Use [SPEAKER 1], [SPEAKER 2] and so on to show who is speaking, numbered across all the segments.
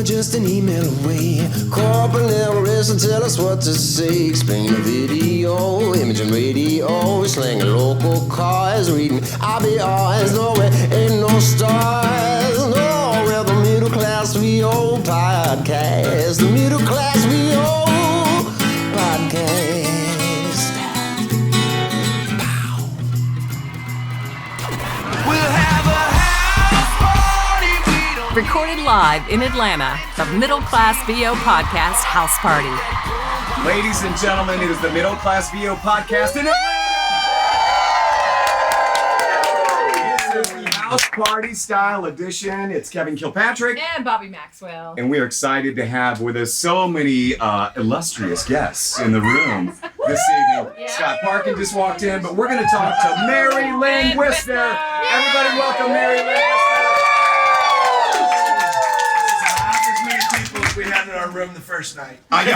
[SPEAKER 1] just an email away. Corporate listen, tell us what to say. Explain the video, imaging radio, slang local cars, reading IBRs. No, it ain't no stars. No, we're the middle class VO podcast. The middle class VO podcast.
[SPEAKER 2] We'll have a house party.
[SPEAKER 3] Recorded live in Atlanta, the Middle Class VO Podcast House Party.
[SPEAKER 4] Ladies and gentlemen, it is the Middle Class VO Podcast in Atlanta. This is the House Party Style Edition. It's Kevin Kilpatrick.
[SPEAKER 5] And Bobby Maxwell.
[SPEAKER 4] And we are excited to have with us so many illustrious guests in the room this evening.
[SPEAKER 5] Yeah.
[SPEAKER 4] Scott Parkin just walked in, but we're going to talk to Mary Lynn Wisner. Everybody welcome Mary Lynn Wisner.
[SPEAKER 6] As many people as we had in our room the first night.
[SPEAKER 4] Scott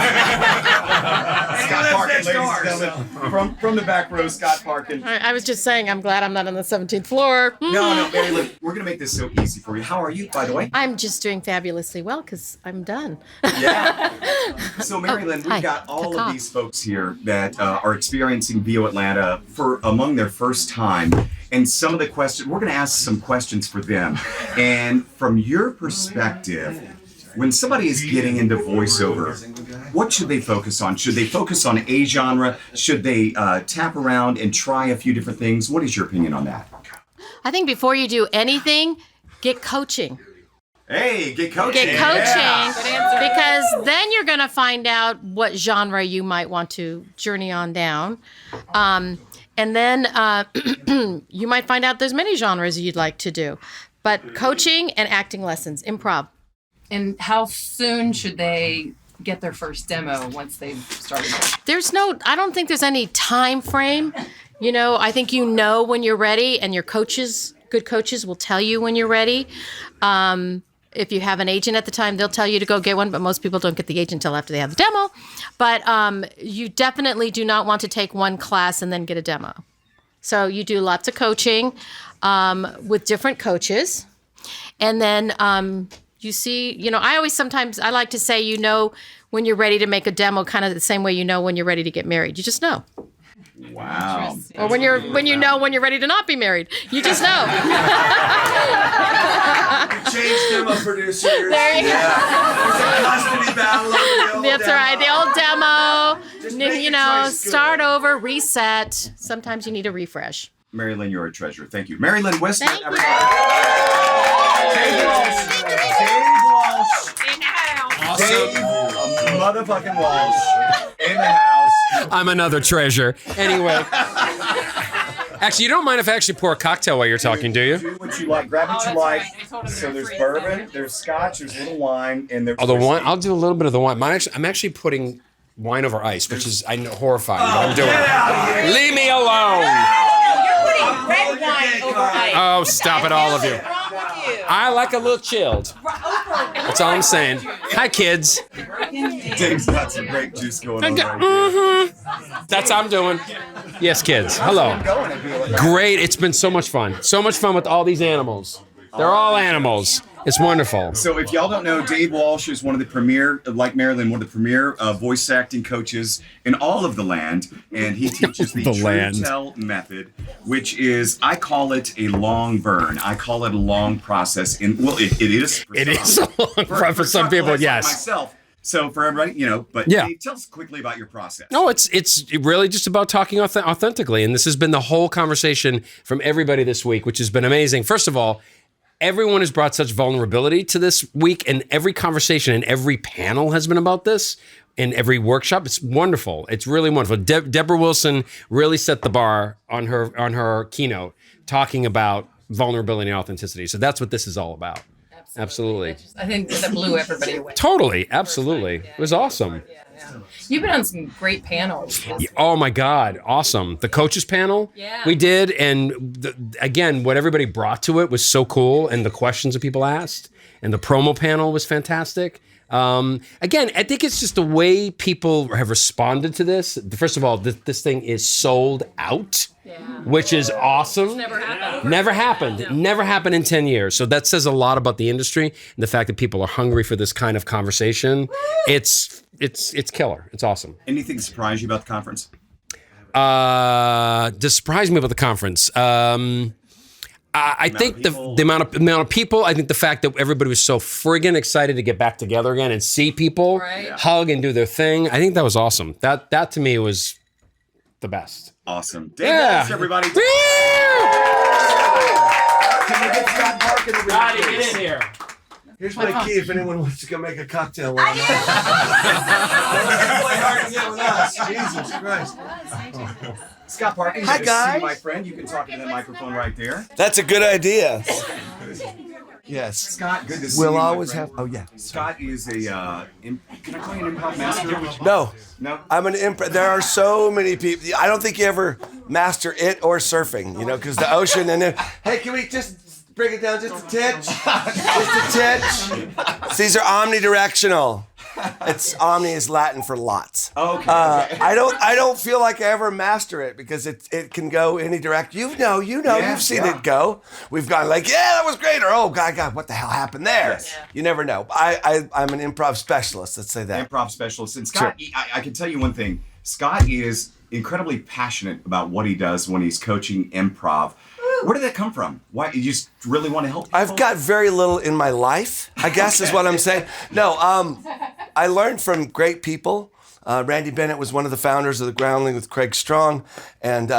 [SPEAKER 4] Parkin, ladies and gentlemen. From the back row, Scott Parkin.
[SPEAKER 7] I was just saying, I'm glad I'm not on the 17th floor.
[SPEAKER 4] No, Mary Lynn, we're going to make this so easy for you. How are you, by the way?
[SPEAKER 7] I'm just doing fabulously well because I'm done.
[SPEAKER 4] Yeah. So, Mary Lynn, we've
[SPEAKER 7] hi.
[SPEAKER 4] got all
[SPEAKER 7] Caw.
[SPEAKER 4] of these folks here that are experiencing VO Atlanta for among their first time. And some of the questions, we're going to ask some questions for them. And from your perspective, when somebody is getting into voiceover, what should they focus on? Should they focus on a genre? Should they tap around and try a few different things? What is your opinion on that?
[SPEAKER 7] I think before you do anything, get coaching.
[SPEAKER 4] Hey, get coaching.
[SPEAKER 7] Get coaching
[SPEAKER 4] Yeah.
[SPEAKER 7] because then you're going to find out what genre you might want to journey on down. And then you might find out there's many genres you'd like to do. But coaching and acting lessons, improv.
[SPEAKER 5] And how soon should they get their first demo once they've started?
[SPEAKER 7] I don't think there's any time frame. I think when you're ready, and your good coaches will tell you when you're ready. If you have an agent at the time, they'll tell you to go get one, but most people don't get the agent until after they have the demo. But you definitely do not want to take one class and then get a demo. So you do lots of coaching with different coaches. And then you see, I like to say, when you're ready to make a demo, kind of the same way when you're ready to get married. You just know.
[SPEAKER 4] Wow.
[SPEAKER 7] Or when you're ready to not be married. You just know.
[SPEAKER 6] Changed demo producers.
[SPEAKER 7] There you go.
[SPEAKER 6] There's a custody battle over the old
[SPEAKER 7] That's
[SPEAKER 6] demo.
[SPEAKER 7] right. The old demo.
[SPEAKER 6] Just make your choice good.
[SPEAKER 7] Start over, reset. Sometimes you need a refresh.
[SPEAKER 4] Mary Lynn, you're a treasure. Thank you. Mary Lynn Wisner,
[SPEAKER 7] Thank you.
[SPEAKER 4] everybody. Dave Walsh. Dave motherfucking Walsh in the house.
[SPEAKER 8] I'm another treasure. Anyway. Actually, you don't mind if I actually pour a cocktail while you're talking, do you?
[SPEAKER 4] Do what you like. Grab what you like. So there's bourbon, there's scotch, there's a little wine, and there's
[SPEAKER 8] Oh, the wine.
[SPEAKER 4] whiskey.
[SPEAKER 8] I'll do a little bit of the wine. I'm actually putting wine over ice, which is horrifying. But I'm doing it. Leave me alone.
[SPEAKER 5] You're putting red wine over ice.
[SPEAKER 8] Oh, stop it, all of you.
[SPEAKER 5] What's wrong with you?
[SPEAKER 8] I like a little chilled. That's all I'm saying. Hi, kids.
[SPEAKER 4] Dave's got some grape juice going on right here.
[SPEAKER 8] That's how I'm doing. Yes, kids. Hello.
[SPEAKER 4] Going, I feel like.
[SPEAKER 8] Great. It's been so much fun. So much fun with all these animals. They're all animals. It's wonderful.
[SPEAKER 4] So if y'all don't know, Dave Walsh is one of the premier, like Mary Lynn, one of the premier voice acting coaches in all of the land. And he teaches the,
[SPEAKER 8] The
[SPEAKER 4] True
[SPEAKER 8] land.
[SPEAKER 4] Tell method, which is, I call it a long burn. I call it a long process. It is. For
[SPEAKER 8] It
[SPEAKER 4] some.
[SPEAKER 8] is a long run for some people,
[SPEAKER 4] like
[SPEAKER 8] yes.
[SPEAKER 4] Myself. So for everybody, but
[SPEAKER 8] Yeah.
[SPEAKER 4] Dave, tell us quickly about your process.
[SPEAKER 8] No, it's really just about talking authentically. And this has been the whole conversation from everybody this week, which has been amazing. First of all, everyone has brought such vulnerability to this week, and every conversation and every panel has been about this, and every workshop. It's wonderful. It's really wonderful. Deborah Wilson really set the bar on her keynote, talking about vulnerability and authenticity. So that's what this is all about. Absolutely.
[SPEAKER 5] I think that blew everybody away.
[SPEAKER 8] Totally. Absolutely. It was awesome.
[SPEAKER 5] Yeah. You've been on some great panels.
[SPEAKER 8] Oh my God, awesome. The coaches panel we did, and again, what everybody brought to it was so cool, and the questions that people asked, and the promo panel was fantastic. Again, I think it's just the way people have responded to this. First of all, this thing is sold out, which is awesome.
[SPEAKER 5] Never happened.
[SPEAKER 8] Never happened in 10 years. So that says a lot about the industry and the fact that people are hungry for this kind of conversation. It's killer. It's awesome.
[SPEAKER 4] Anything surprise you about the conference?
[SPEAKER 8] To surprise me about the conference. I think the amount of people. I think the fact that everybody was so friggin' excited to get back together again and see people hug and do their thing. I think that was awesome. That to me was the best.
[SPEAKER 4] Awesome. Dave Wallace, everybody.
[SPEAKER 8] Woo!
[SPEAKER 6] Can we get Scott Parkin over
[SPEAKER 8] Scotty,
[SPEAKER 6] here?
[SPEAKER 8] get in here.
[SPEAKER 6] Here's my key if anyone wants to go make a cocktail while I'm out. Play hard to get with us. Jesus Christ.
[SPEAKER 4] Scott Parkin,
[SPEAKER 6] Hi,
[SPEAKER 4] good to see
[SPEAKER 6] guys.
[SPEAKER 4] you, my friend. You can talk into that microphone right there.
[SPEAKER 6] That's a good idea. Yes.
[SPEAKER 4] Scott, good to see
[SPEAKER 6] We'll
[SPEAKER 4] you. my
[SPEAKER 6] always
[SPEAKER 4] friend.
[SPEAKER 6] have. Oh yeah.
[SPEAKER 4] Scott is a. Can I call you an improv master?
[SPEAKER 6] No.
[SPEAKER 4] No.
[SPEAKER 6] I'm an there are so many people. I don't think you ever master it or surfing, because the ocean and then, hey, can we just bring it down just a titch? Just a titch. These are omnidirectional. It's omni is Latin for lots.
[SPEAKER 4] Okay.
[SPEAKER 6] I don't feel like I ever master it because it can go any direct.
[SPEAKER 4] Yeah,
[SPEAKER 6] You've seen it go. We've gone like, yeah, that was great, or oh God, what the hell happened there?
[SPEAKER 4] Yes. Yeah.
[SPEAKER 6] You never know. I'm an improv specialist. Let's say that.
[SPEAKER 4] Improv specialist. And Scott, I can tell you one thing. Scott is incredibly passionate about what he does when he's coaching improv. Where did that come from? Why you just really want to help people?
[SPEAKER 6] I've got very little in my life, I guess is what I'm saying. No, I learned from great people. Randy Bennett was one of the founders of the Groundling with Craig Strong, and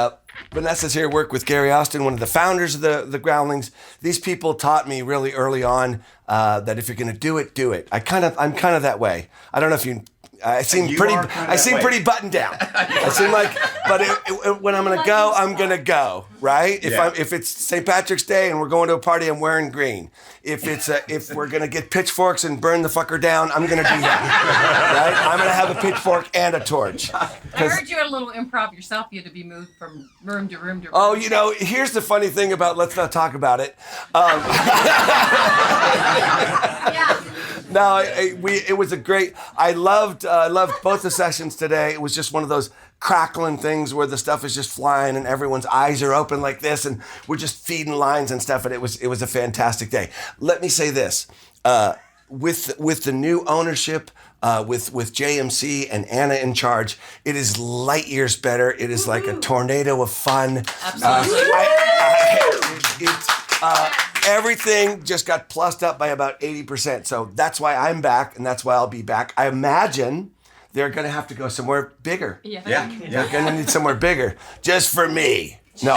[SPEAKER 6] Vanessa's here, worked with Gary Austin, one of the founders of the Groundlings. These people taught me really early on that if you're going to do it, do it. I'm kind of that way. I don't know if you. I seem pretty buttoned down. I seem like, but when I'm gonna go, right? If it's St. Patrick's Day and we're going to a party, I'm wearing green. If we're gonna get pitchforks and burn the fucker down, I'm gonna do that, right? I'm gonna have a pitchfork and a torch.
[SPEAKER 5] I heard you had a little improv yourself. You had to be moved from room to room to room.
[SPEAKER 6] Oh, here's the funny thing about, let's not talk about it. No, it was a great. I loved both the sessions today. It was just one of those crackling things where the stuff is just flying and everyone's eyes are open like this, and we're just feeding lines and stuff. And it was a fantastic day. Let me say this: with the new ownership, with JMC and Anna in charge, it is light years better. It is like a tornado of fun.
[SPEAKER 5] Absolutely.
[SPEAKER 6] Everything just got plussed up by about 80%. So that's why I'm back, and that's why I'll be back. I imagine they're going to have to go somewhere bigger.
[SPEAKER 5] Yeah.
[SPEAKER 6] They're going to need somewhere bigger, just for me. No,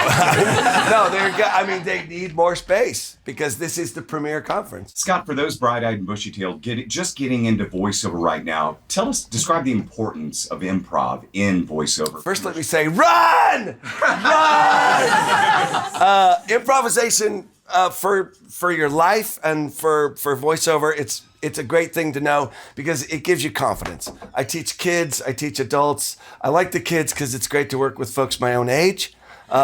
[SPEAKER 6] they need more space because this is the premier conference.
[SPEAKER 4] Scott, for those bright-eyed and bushy-tailed getting into voiceover right now, describe the importance of improv in voiceover.
[SPEAKER 6] First, let me say, run! Improvisation for your life and for voiceover, it's a great thing to know because it gives you confidence. I teach kids, I teach adults. I like the kids because it's great to work with folks my own age. You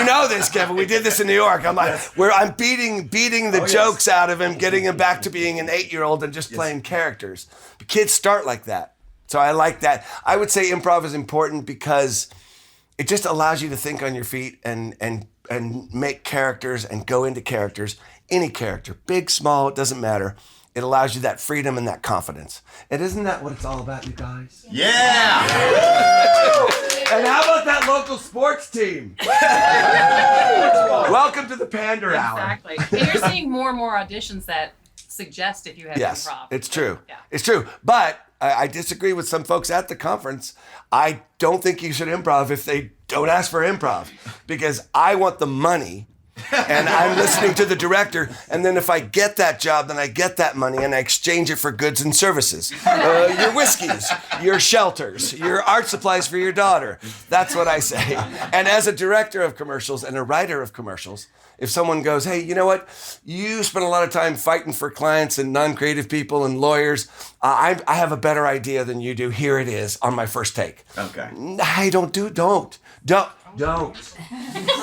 [SPEAKER 6] know this, Kevin. We did this in New York. I'm beating the jokes out of him, getting him back to being an 8-year-old and just playing characters. But kids start like that, so I like that. I would say improv is important because it just allows you to think on your feet and make characters and go into characters. Any character, big, small, it doesn't matter. It allows you that freedom and that confidence. And isn't that what it's all about, you guys?
[SPEAKER 4] Yeah!
[SPEAKER 6] And how about that local sports team? Welcome to the Pander Hour.
[SPEAKER 5] Exactly. And you're seeing more and more auditions that suggest if you have
[SPEAKER 6] Yes,
[SPEAKER 5] improv.
[SPEAKER 6] it's true.
[SPEAKER 5] Yeah.
[SPEAKER 6] It's true. But I disagree with some folks at the conference. I don't think you should improv if they don't ask for improv because I want the money. And I'm listening to the director, and then if I get that job, then I get that money and I exchange it for goods and services. Your whiskeys, your shelters, your art supplies for your daughter. That's what I say. And as a director of commercials and a writer of commercials, if someone goes, hey, you know what? You spend a lot of time fighting for clients and non-creative people and lawyers. I have a better idea than you do. Here it is on my first take.
[SPEAKER 4] Okay.
[SPEAKER 6] Hey, don't.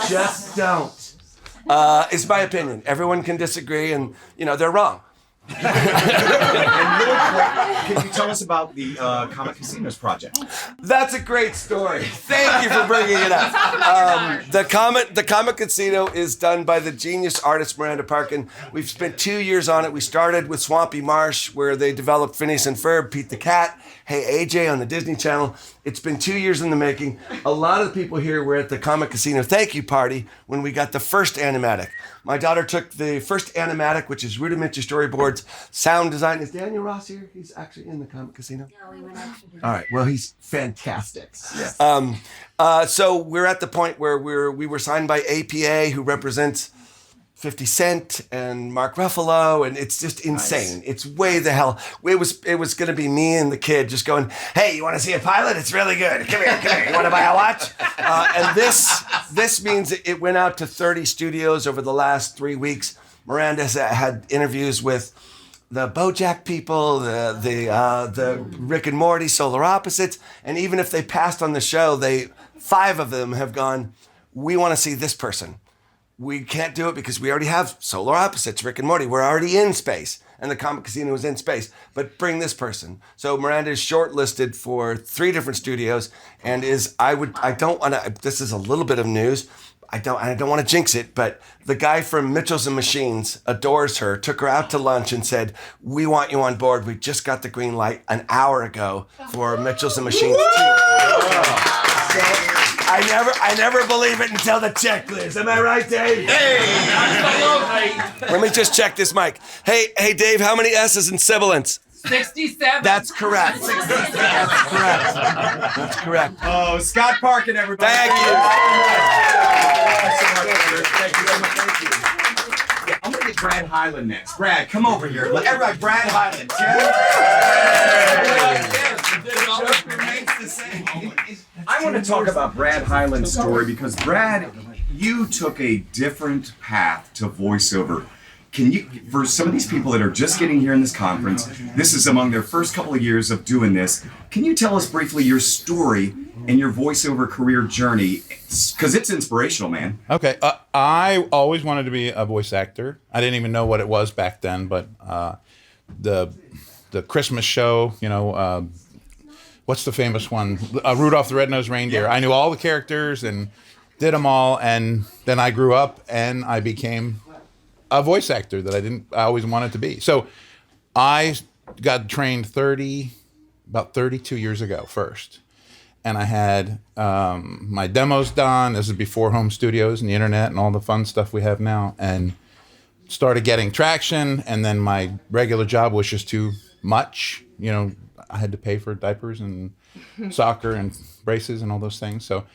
[SPEAKER 6] Just don't. It's my opinion. Everyone can disagree, and they're wrong.
[SPEAKER 4] And really quick, can you tell us about the Comic Casinos project?
[SPEAKER 6] That's a great story. Thank you for bringing it up. The Comic Casino is done by the genius artist Miranda Parkin. We've spent 2 years on it. We started with Swampy Marsh, where they developed Phineas and Ferb, Pete the Cat, Hey AJ on the Disney Channel. It's been 2 years in the making. A lot of the people here were at the Comic Casino thank you party when we got the first animatic. My daughter took the first animatic, which is rudimentary storyboards, sound design. Is Daniel Ross here? He's actually in the Comic Casino. No, he went out to do. All right. Well, he's fantastic. Yes. So we're at the point where we were signed by APA, who represents 50 Cent and Mark Ruffalo, and it's just insane. Nice. It's way the hell. It was going to be me and the kid just going, hey, you want to see a pilot? It's really good. Come here. You want to buy a watch? And this means it went out to 30 studios over the last 3 weeks. Miranda has had interviews with the BoJack people, the Rick and Morty, Solar Opposites, and even if they passed on the show, 5 of them have gone, we want to see this person. We can't do it because we already have Solar Opposites, Rick and Morty. We're already in space, and the Comic Casino is in space. But bring this person. So Miranda is shortlisted for 3 different studios, and I don't want to. This is a little bit of news. I don't want to jinx it, but the guy from Mitchells and Machines adores her. Took her out to lunch and said, "We want you on board. We just got the green light an hour ago for Mitchells and Machines 2." I never believe it until the check clears. Am I right, Dave? Hey! Let me just check this mic. Hey, Dave, how many S's in sibilance?
[SPEAKER 5] 67.
[SPEAKER 6] That's correct. That's correct.
[SPEAKER 4] Oh, Scott Parkin, everybody.
[SPEAKER 6] Thank you.
[SPEAKER 4] Thank you. Yeah, I'm going to get Brad Hyland next. Brad, come over here. Everybody, Brad Hyland. I want to talk about Brad Hyland's story because, Brad, you took a different path to voiceover. Can you, for some of these people that are just getting here in this conference, this is among their first couple of years of doing this, can you tell us briefly your story and your voiceover career journey? Because it's inspirational, man.
[SPEAKER 9] Okay. I always wanted to be a voice actor. I didn't even know what it was back then, but the Christmas show, what's the famous one? Rudolph the Red-Nosed Reindeer. I knew all the characters and did them all, and then I grew up and I became a voice actor that I always wanted to be. So I got trained about 32 years ago first. And I had my demos done. This is before home studios and the internet and all the fun stuff we have now. And started getting traction. And then my regular job was just too much. I had to pay for diapers and soccer and braces and all those things. So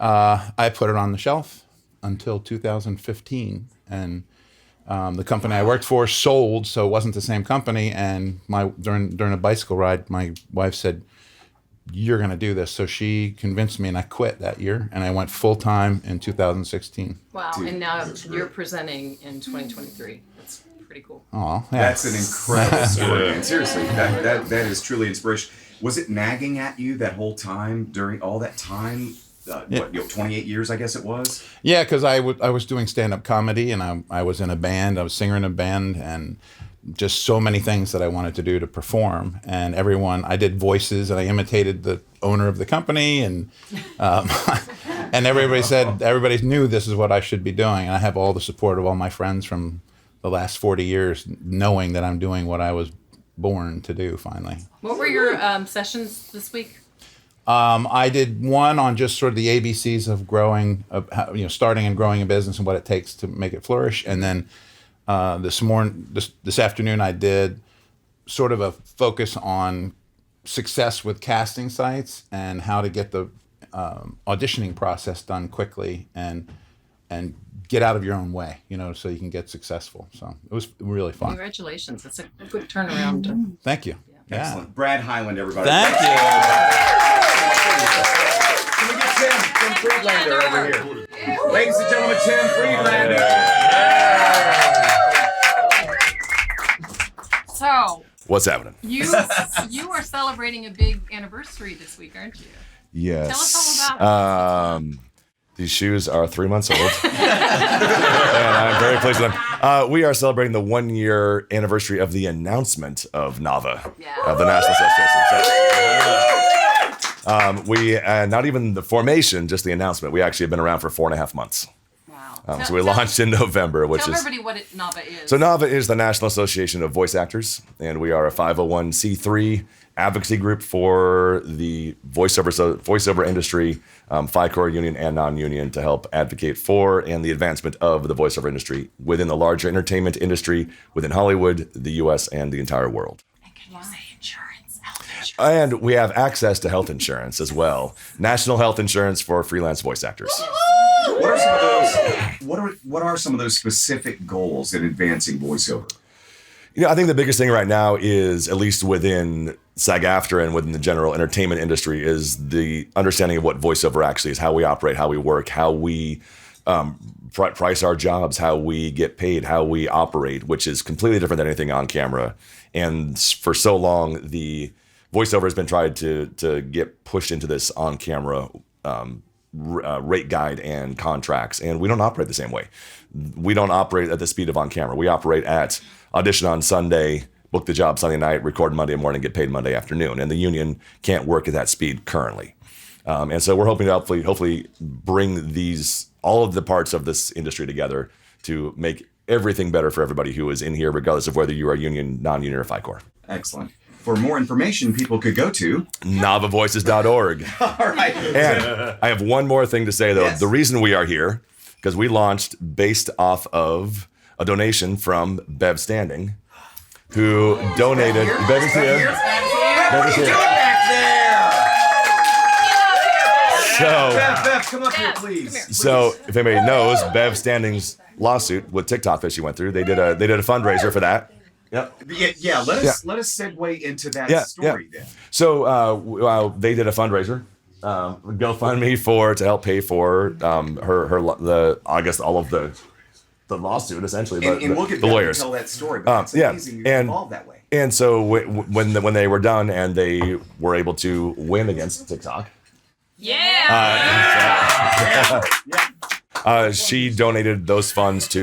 [SPEAKER 9] I put it on the shelf until 2015. And the company I worked for sold, so it wasn't the same company. And during a bicycle ride, my wife said, "You're going to do this." So she convinced me, and I quit that year, and I went full time in 2016.
[SPEAKER 5] Wow! And now you're presenting in 2023. That's pretty cool.
[SPEAKER 9] Oh, yeah.
[SPEAKER 4] That's an incredible story, man. Seriously, that is truly inspirational. Was it nagging at you that whole time during all that time? 28 years, I guess it was?
[SPEAKER 9] Yeah, because I was doing stand-up comedy, and I was in a band. I was singer in a band, and just so many things that I wanted to do to perform. And I did voices, and I imitated the owner of the company, and and everybody knew this is what I should be doing. And I have all the support of all my friends from the last 40 years, knowing that I'm doing what I was born to do finally.
[SPEAKER 5] What were your sessions this week?
[SPEAKER 9] I did one on just sort of the ABCs of growing, starting and growing a business and what it takes to make it flourish. And then this afternoon, I did sort of a focus on success with casting sites and how to get the auditioning process done quickly and get out of your own way, so you can get successful. So it was really fun.
[SPEAKER 5] Congratulations. That's a good turnaround.
[SPEAKER 9] Thank you. Yeah.
[SPEAKER 4] Excellent. Brad Hyland, everybody.
[SPEAKER 9] Thank you.
[SPEAKER 4] Can we get Tim Friedlander over here? Ladies and gentlemen, Tim Friedlander.
[SPEAKER 5] So,
[SPEAKER 10] what's happening?
[SPEAKER 5] You are celebrating a big anniversary this week, aren't you?
[SPEAKER 10] Yes.
[SPEAKER 5] Tell us all about it.
[SPEAKER 10] These shoes are 3 months old, and I'm very please for them. We are celebrating the 1-year anniversary of the announcement of NAVA, of the National Association. We not even the formation, just the announcement. We actually have been around for 4.5 months.
[SPEAKER 5] Wow.
[SPEAKER 10] So we launched in November, which
[SPEAKER 5] Tell
[SPEAKER 10] is.
[SPEAKER 5] everybody what NAVA is.
[SPEAKER 10] So NAVA is the National Association of Voice Actors, and we are a 501c3 advocacy group for the voiceover industry, FICOR union and non-union, to help advocate for and the advancement of the voiceover industry within the larger entertainment industry within Hollywood, the U.S., and the entire world.
[SPEAKER 5] And can you say insurance? Health insurance.
[SPEAKER 10] And we have access to health insurance as well. National health insurance for freelance voice actors.
[SPEAKER 4] What are some of those? What are some of those specific goals in advancing voiceover?
[SPEAKER 10] I think the biggest thing right now is, at least within SAG-AFTRA and within the general entertainment industry, is the understanding of what voiceover actually is, how we operate, how we work, how we price our jobs, how we get paid, how we operate, which is completely different than anything on camera. And for so long, the voiceover has been tried to get pushed into this on camera rate guide and contracts, and we don't operate the same way. We don't operate at the speed of on camera. We operate at audition on Sunday, book the job Sunday night, record Monday morning, get paid Monday afternoon, and the union can't work at that speed currently. And so we're hoping to hopefully bring all of the parts of this industry together to make everything better for everybody who is in here, regardless of whether you are union, non-union, or FICOR.
[SPEAKER 4] Excellent. For more information, people could go to
[SPEAKER 10] navavoices.org.
[SPEAKER 4] All right.
[SPEAKER 10] And I have one more thing to say, though. Yes. The reason we are here, because we launched based off of a donation from Bev Standing, who donated. Bev is here. Bev is here. So,
[SPEAKER 4] Bev, come up here, please.
[SPEAKER 10] So, if anybody knows, Bev Standing's lawsuit with TikTok that she went through, they did a fundraiser for that.
[SPEAKER 4] Yep. Yeah. Let us segue into that story then.
[SPEAKER 10] So they did a fundraiser, GoFundMe to help pay for all of the lawsuit, essentially.
[SPEAKER 4] And we'll get
[SPEAKER 10] the lawyers
[SPEAKER 4] tell that story. But it's amazing you evolved that way.
[SPEAKER 10] And so when they were done and they were able to win against TikTok, she donated those funds to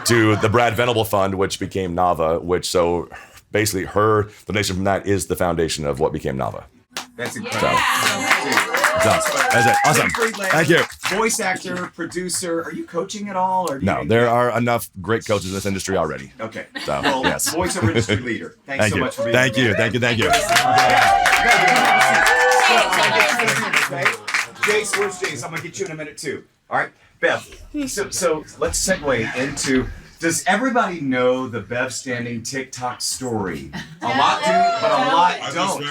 [SPEAKER 10] the Brad Venable Fund, which became NAVA, so basically her donation from that is the foundation of what became NAVA.
[SPEAKER 4] That's incredible.
[SPEAKER 10] That's it. Awesome. Thank you.
[SPEAKER 4] Voice actor, producer. Are you coaching at all? Or
[SPEAKER 10] no, there are enough great coaches in this industry already.
[SPEAKER 4] Okay.
[SPEAKER 10] So,
[SPEAKER 4] well,
[SPEAKER 10] yes.
[SPEAKER 4] Voiceover industry leader. Thanks so much for being
[SPEAKER 10] here. Thank you.
[SPEAKER 4] Jace, where's Jace? I'm going to get you in a minute, too. All right. Bev, so let's segue into, does everybody know the Bev Standing TikTok story? A lot do, but a lot don't.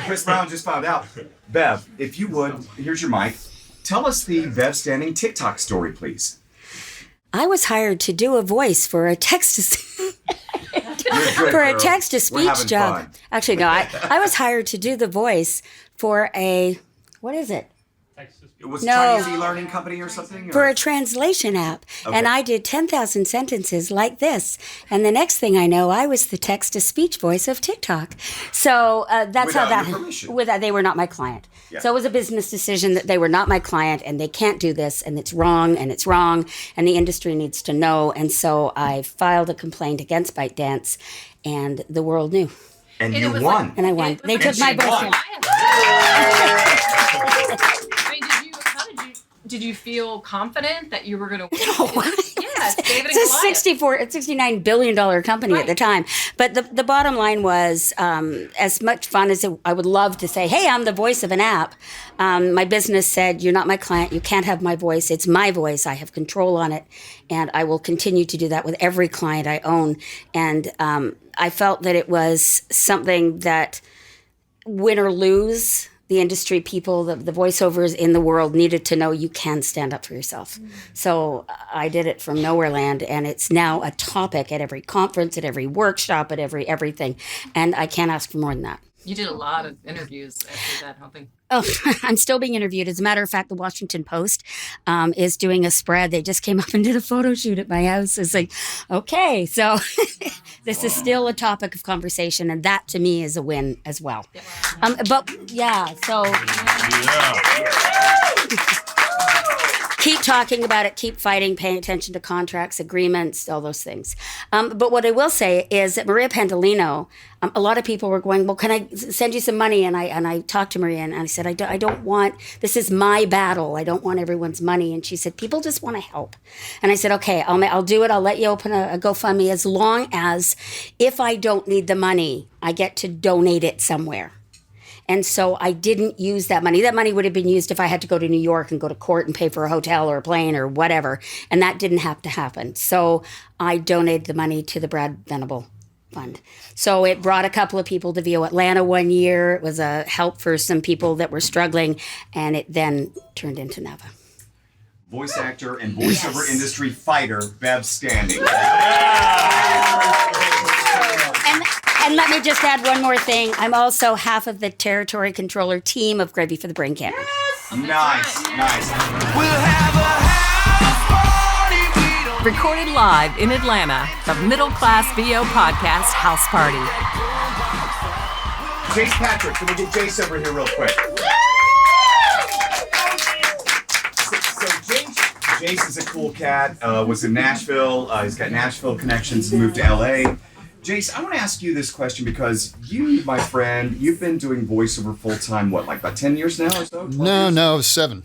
[SPEAKER 4] Chris Brown just found out. Bev, if you would, here's your mic. Tell us the Bev Standing TikTok story, please.
[SPEAKER 11] I was hired to do a voice for a text-to-speech job.
[SPEAKER 4] Fun.
[SPEAKER 11] Actually, no, I was hired to do the voice for what is it?
[SPEAKER 4] It was Chinese e-learning company or something?
[SPEAKER 11] For a translation app.
[SPEAKER 4] Okay.
[SPEAKER 11] And I did 10,000 sentences like this. And the next thing I know, I was the text-to-speech voice of TikTok. So that's
[SPEAKER 4] Without
[SPEAKER 11] how that...
[SPEAKER 4] your permission.
[SPEAKER 11] They were not my client.
[SPEAKER 4] Yeah.
[SPEAKER 11] So it was a business decision that they were not my client and they can't do this and it's wrong and the industry needs to know. And so I filed a complaint against ByteDance and the world knew.
[SPEAKER 4] And you won.
[SPEAKER 11] And I won. They took my voice.
[SPEAKER 5] Did you feel confident that you were going to win?
[SPEAKER 11] No.
[SPEAKER 5] Yeah, it's David and
[SPEAKER 11] It's a $69 billion company at the time. But the bottom line was, as much fun as I would love to say, hey, I'm the voice of an app, my business said, you're not my client. You can't have my voice. It's my voice. I have control on it. And I will continue to do that with every client I own. And I felt that it was something that, win or lose, the industry people, the voiceovers in the world needed to know you can stand up for yourself. So I did it from Nowhere Land, and it's now a topic at every conference, at every workshop, at everything. And I can't ask for more than that.
[SPEAKER 5] You did a lot of interviews after that, helping.
[SPEAKER 11] Oh, I'm still being interviewed. As a matter of fact, the Washington Post is doing a spread. They just came up and did a photo shoot at my house. It's like, okay, so this is still a topic of conversation, and that to me is a win as well. keep talking about it, keep fighting, paying attention to contracts, agreements, all those things. But what I will say is that Maria Pandolino, a lot of people were going, well, can I send you some money? And I talked to Maria and I said, I don't want, this is my battle. I don't want everyone's money. And she said, people just want to help. And I said, okay, I'll do it. I'll let you open a GoFundMe as long as if I don't need the money, I get to donate it somewhere. And so I didn't use that money. That money would have been used if I had to go to New York and go to court and pay for a hotel or a plane or whatever. And that didn't have to happen. So I donated the money to the Brad Venable Fund. So it brought a couple of people to VO Atlanta one year. It was a help for some people that were struggling. And it then turned into NEVA.
[SPEAKER 4] Voice actor and voiceover industry fighter, Bev Standing.
[SPEAKER 11] And let me just add one more thing. I'm also half of the territory controller team of Gravy for the Brain Cannon.
[SPEAKER 4] Nice.
[SPEAKER 2] We'll have a house party. We don't
[SPEAKER 3] Recorded live in Atlanta, the Middle Class VO Podcast House Party.
[SPEAKER 4] Jace Patrick, can we get Jace over here real quick? So Jace is a cool cat, was in Nashville. He's got Nashville connections, moved to LA. Jace, I want to ask you this question because you, my friend, you've been doing voiceover full time, what, like about 10 years now or so?
[SPEAKER 12] No, seven.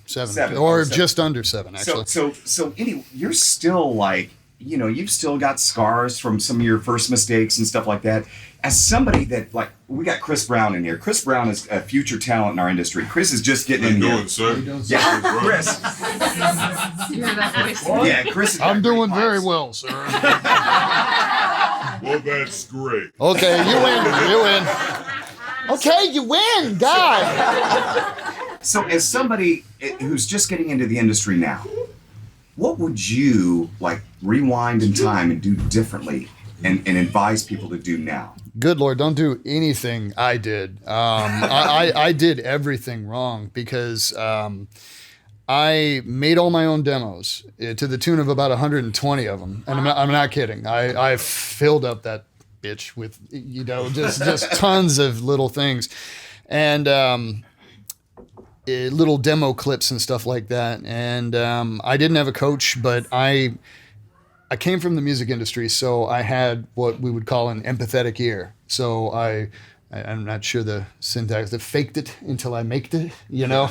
[SPEAKER 12] Or just under 7, actually.
[SPEAKER 4] So anyway, you're still like, you know, you've still got scars from some of your first mistakes and stuff like that. As somebody that, like, we got Chris Brown in here. Chris Brown is a future talent in our industry. Chris is just getting in here.
[SPEAKER 13] Sir?
[SPEAKER 4] Yeah, Chris.
[SPEAKER 5] You hear that voice?
[SPEAKER 4] Yeah, Chris is
[SPEAKER 12] I'm doing very well, sir.
[SPEAKER 13] Well, that's great.
[SPEAKER 12] Okay, you win. Okay, you win, God.
[SPEAKER 4] So as somebody who's just getting into the industry now, what would you, like, rewind in time and do differently and advise people to do now?
[SPEAKER 12] Good Lord, don't do anything I did. I did everything wrong because I made all my own demos to the tune of about 120 of them. And I'm not kidding. I filled up that bitch with, you know, just tons of little things. And little demo clips and stuff like that. And I didn't have a coach, but I came from the music industry, so I had what we would call an empathetic ear. So I'm not sure the syntax, that faked it until I maked it, you know?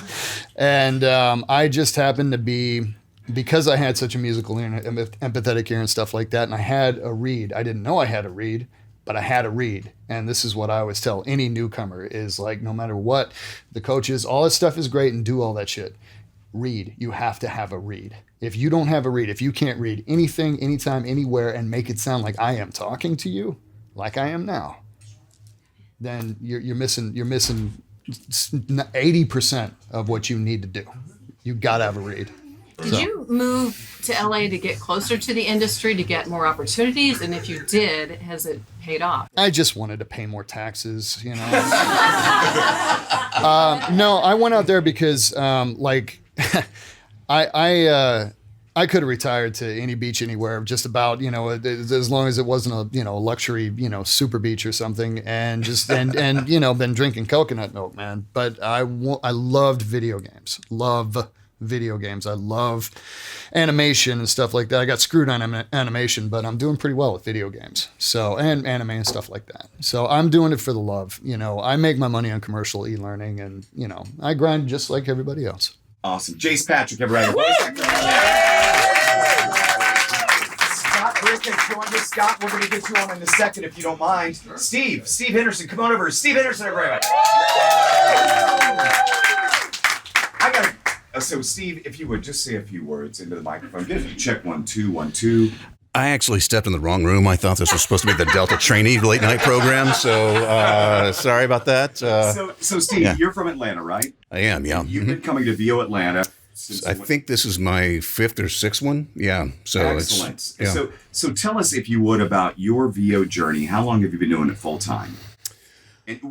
[SPEAKER 12] And I just happened to be, because I had such a musical ear and empathetic ear and stuff like that, and I had a read. I didn't know I had a read, but I had a read. And this is what I always tell any newcomer is, like, no matter what, the coaches, all this stuff is great and do all that shit. Read. You have to have a read. If you don't have a read, if you can't read anything, anytime, anywhere, and make it sound like I am talking to you, like I am now, then you're missing 80% of what you need to do. You gotta have a read.
[SPEAKER 5] Did you move to LA to get closer to the industry, to get more opportunities? And if you did, has it paid off?
[SPEAKER 12] I just wanted to pay more taxes, you know. No, I went out there because, I could have retired to any beach anywhere, just about, you know, as long as it wasn't a, you know, luxury, you know, super beach or something, and just and you know, been drinking coconut milk, man. But I loved video games. Love video games. I love animation and stuff like that. I got screwed on animation, but I'm doing pretty well with video games. So, and anime and stuff like that. So I'm doing it for the love. You know, I make my money on commercial e-learning, and, you know, I grind just like everybody else.
[SPEAKER 4] Awesome. Jace Patrick, everybody. Scott Griffith joined us. Scott, we're going to get you on in a second if you don't mind. Steve Henderson, come on over. Steve Henderson, everybody. So Steve, if you would just say a few words into the microphone. Give it check 1 2 1 2.
[SPEAKER 14] I actually stepped in the wrong room. I thought this was supposed to be the Delta trainee late night program, so sorry about that.
[SPEAKER 4] So Steve, yeah. You're from Atlanta, right?
[SPEAKER 14] I am, yeah.
[SPEAKER 4] You've been coming to VO Atlanta since
[SPEAKER 14] I think this is my 5th or 6th one. Yeah. So
[SPEAKER 4] excellent.
[SPEAKER 14] It's, yeah.
[SPEAKER 4] So tell us, if you would, about your VO journey. How long have you been doing it full time?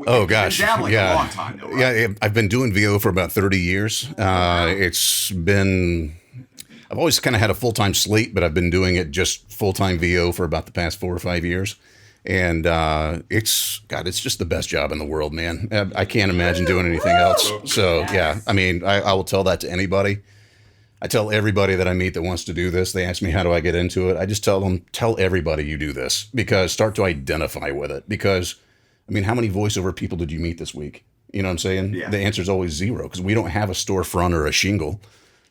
[SPEAKER 14] Oh gosh,
[SPEAKER 4] yeah,
[SPEAKER 14] a
[SPEAKER 4] long time though, right?
[SPEAKER 14] Yeah. I've been doing VO for about 30 years. It's been. I've always kind of had a full-time slate, but I've been doing it just full-time VO for about the past 4 or 5 years. And it's just the best job in the world, man. I can't imagine doing anything else. So yeah, I mean, I will tell that to anybody. I tell everybody that I meet that wants to do this, they ask me, how do I get into it? I just tell them, tell everybody you do this, because start to identify with it. Because, I mean, how many voiceover people did you meet this week? You know what I'm saying?
[SPEAKER 4] Yeah.
[SPEAKER 14] The answer is always zero, because we don't have a storefront or a shingle,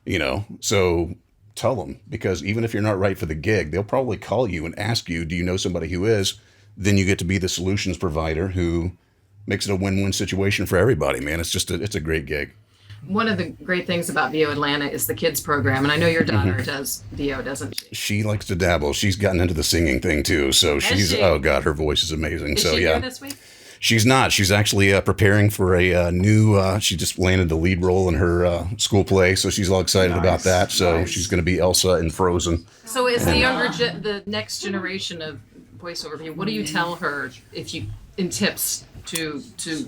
[SPEAKER 14] you know? So tell them, because even if you're not right for the gig, they'll probably call you and ask you, do you know somebody who is? Then you get to be the solutions provider who makes it a win-win situation for everybody, man. It's just it's a great gig.
[SPEAKER 5] One of the great things about VO Atlanta is the kids program, and I know your daughter does VO, doesn't she?
[SPEAKER 14] She likes to dabble. She's gotten into the singing thing too. So she's, oh God, her voice is amazing.
[SPEAKER 5] Is
[SPEAKER 14] so
[SPEAKER 5] she
[SPEAKER 14] yeah.
[SPEAKER 5] here this week?
[SPEAKER 14] She's not. She's actually preparing for a new, she just landed the lead role in her school play. So she's all excited about that. So she's going to be Elsa in Frozen.
[SPEAKER 5] So is the the next generation of voiceover people, what do you tell her in tips to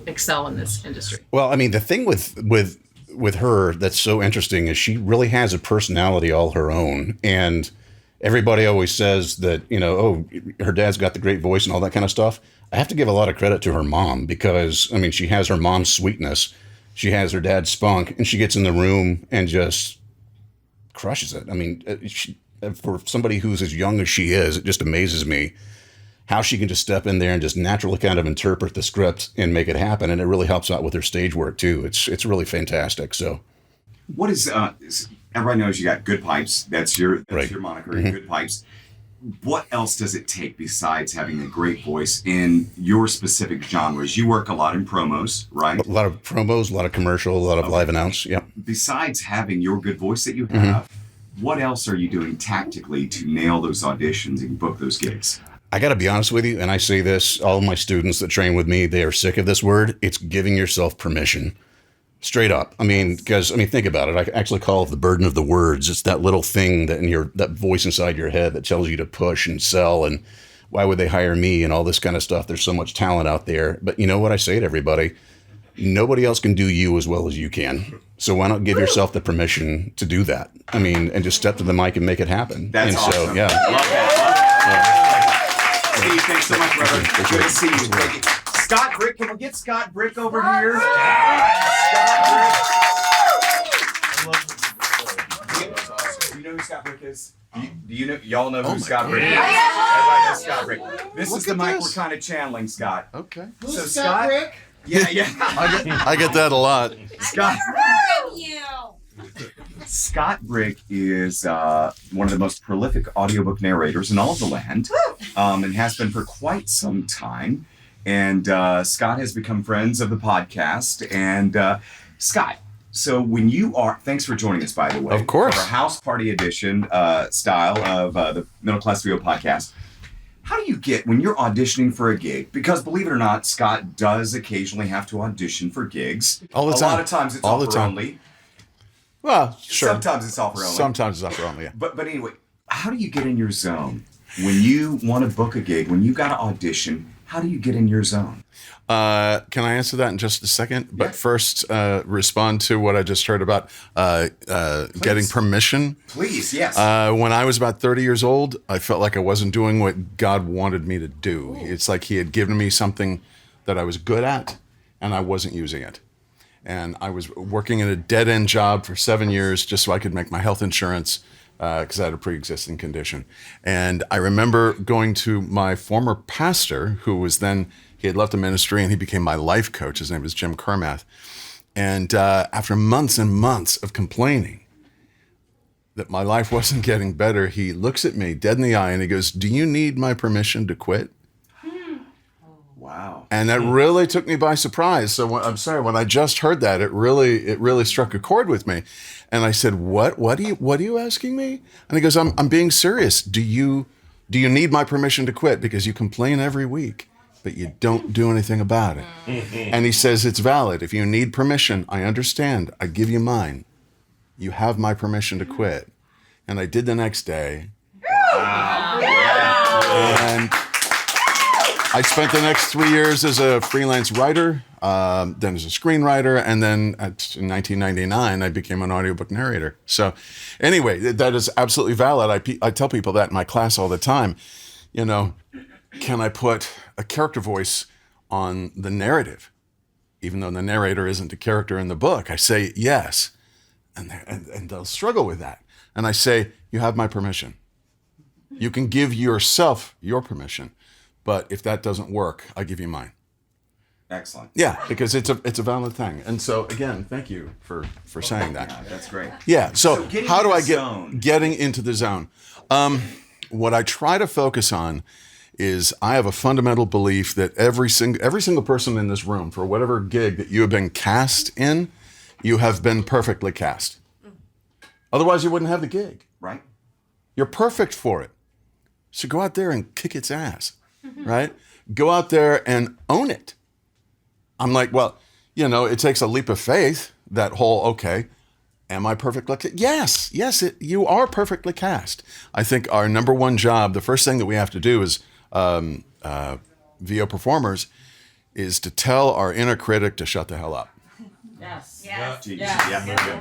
[SPEAKER 5] excel in this industry?
[SPEAKER 14] Well, I mean, the thing with her that's so interesting is she really has a personality all her own. And everybody always says that, you know, oh, her dad's got the great voice and all that kind of stuff. I have to give a lot of credit to her mom, because, I mean, she has her mom's sweetness. She has her dad's spunk, and she gets in the room and just crushes it. I mean, for somebody who's as young as she is, it just amazes me how she can just step in there and just naturally kind of interpret the script and make it happen. And it really helps out with her stage work too. It's really fantastic. So
[SPEAKER 4] what is, everybody knows you got Good Pipes. That's your moniker, Good Pipes. What else does it take besides having a great voice in your specific genres? You work a lot in promos, right?
[SPEAKER 14] A lot of promos, a lot of commercial, a lot of live announce. Yep.
[SPEAKER 4] Besides having your good voice that you have, what else are you doing tactically to nail those auditions and book those gigs?
[SPEAKER 14] I got to be honest with you, and I say this, all my students that train with me, they are sick of this word. It's giving yourself permission. Straight up. I mean, because, I mean, think about it. I actually call it the burden of the words. It's that little thing that that voice inside your head that tells you to push and sell, and why would they hire me and all this kind of stuff. There's so much talent out there. But you know what I say to everybody? Nobody else can do you as well as you can. So why not give yourself the permission to do that? I mean, and just step to the mic and make it happen.
[SPEAKER 4] That's awesome.
[SPEAKER 14] So, yeah.
[SPEAKER 4] Love that. Steve, thanks so much, brother. Good to see you. Thank you. Scott Brick, can we get Scott Brick over here? Scott Brick. Do you know who Scott Brick is? Do you know? Y'all know who Scott Brick is? Everybody knows Scott Brick. This is the mic we're kind of channeling, Scott.
[SPEAKER 13] Okay.
[SPEAKER 4] So Scott Brick? Yeah.
[SPEAKER 13] I get that a lot.
[SPEAKER 4] Scott. Scott Brick is one of the most prolific audiobook narrators in all of the land, and has been for quite some time. And Scott has become friends of the podcast. And Scott, so when you are, thanks for joining us, by the way.
[SPEAKER 13] Of course.
[SPEAKER 4] For our house party edition style of the Middle Class VO podcast. How do you get, when you're auditioning for a gig, because believe it or not, Scott does occasionally have to audition for gigs.
[SPEAKER 13] All the time.
[SPEAKER 4] A lot of times it's
[SPEAKER 13] All the
[SPEAKER 4] offer
[SPEAKER 13] time.
[SPEAKER 4] only.
[SPEAKER 13] Well, sure.
[SPEAKER 4] Sometimes it's offer only.
[SPEAKER 13] Sometimes it's offer only, yeah.
[SPEAKER 4] But anyway, how do you get in your zone? When you want to book a gig, when you got to audition, how do you get in your zone?
[SPEAKER 13] Can I answer that in just a second? But first, respond to what I just heard about getting permission.
[SPEAKER 4] Please, yes.
[SPEAKER 13] When I was about 30 years old, I felt like I wasn't doing what God wanted me to do. It's like He had given me something that I was good at, and I wasn't using it. And I was working in a dead-end job for 7 years just so I could make my health insurance because I had a pre-existing condition. And I remember going to my former pastor, who was then, he had left the ministry and he became my life coach. His name was Jim Kermath. And after months and months of complaining that my life wasn't getting better, he looks at me dead in the eye and he goes, "Do you need my permission to quit?"
[SPEAKER 4] Wow.
[SPEAKER 13] And that really took me by surprise. So when I just heard that, it really struck a chord with me. And I said, What are you asking me? And he goes, I'm being serious. Do you need my permission to quit? Because you complain every week, but you don't do anything about it. And he says, it's valid. If you need permission, I understand. I give you mine. You have my permission to quit. And I did the next day.
[SPEAKER 4] Wow.
[SPEAKER 13] And I spent the next 3 years as a freelance writer, then as a screenwriter, and then in 1999, I became an audiobook narrator. So anyway, that is absolutely valid. I tell people that in my class all the time. You know, can I put a character voice on the narrative? Even though the narrator isn't the character in the book, I say yes. and they'll struggle with that. And I say, you have my permission. You can give yourself your permission, but if that doesn't work, I give you mine.
[SPEAKER 4] Excellent.
[SPEAKER 13] Yeah, because it's a valid thing. And so again, thank you for saying that.
[SPEAKER 4] Yeah, that's great.
[SPEAKER 13] Yeah. So
[SPEAKER 4] getting
[SPEAKER 13] how do
[SPEAKER 4] into
[SPEAKER 13] I
[SPEAKER 4] the
[SPEAKER 13] get
[SPEAKER 4] zone.
[SPEAKER 13] getting into the zone? What I try to focus on is I have a fundamental belief that every single person in this room, for whatever gig that you have been cast in, you have been perfectly cast. Otherwise, you wouldn't have the gig.
[SPEAKER 4] Right.
[SPEAKER 13] You're perfect for it. So go out there and kick its ass, right? Go out there and own it. I'm like, well, it takes a leap of faith, that whole, okay, am I perfectly cast? Yes, you are perfectly cast. I think our number one job, the first thing that we have to do as VO performers is to tell our inner critic to shut the hell up.
[SPEAKER 5] Yes.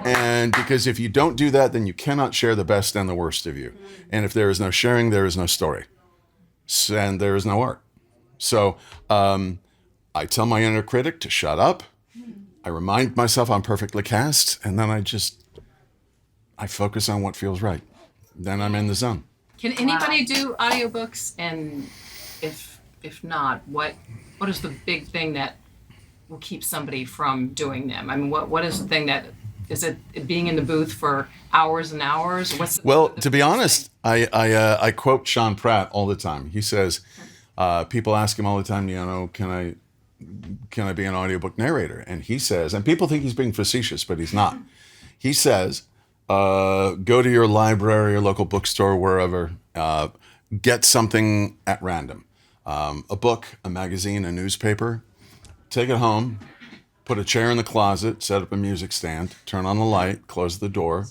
[SPEAKER 13] And because if you don't do that, then you cannot share the best and the worst of you. And if there is no sharing, there is no story. And there is no art. So I tell my inner critic to shut up. I remind myself I'm perfectly cast. And then I focus on what feels right. Then I'm in the zone.
[SPEAKER 5] Can anybody do audiobooks? And if not, what is the big thing that will keep somebody from doing them? I mean, what is the thing that is it being in the booth for hours and hours?
[SPEAKER 13] Well, to be honest, I quote Sean Pratt all the time. He says, people ask him all the time, can I be an audiobook narrator? And he says, and people think he's being facetious, but he's not. He says, go to your library or local bookstore, wherever, get something at random. A book, a magazine, a newspaper. Take it home, put a chair in the closet, set up a music stand, turn on the light, close the door,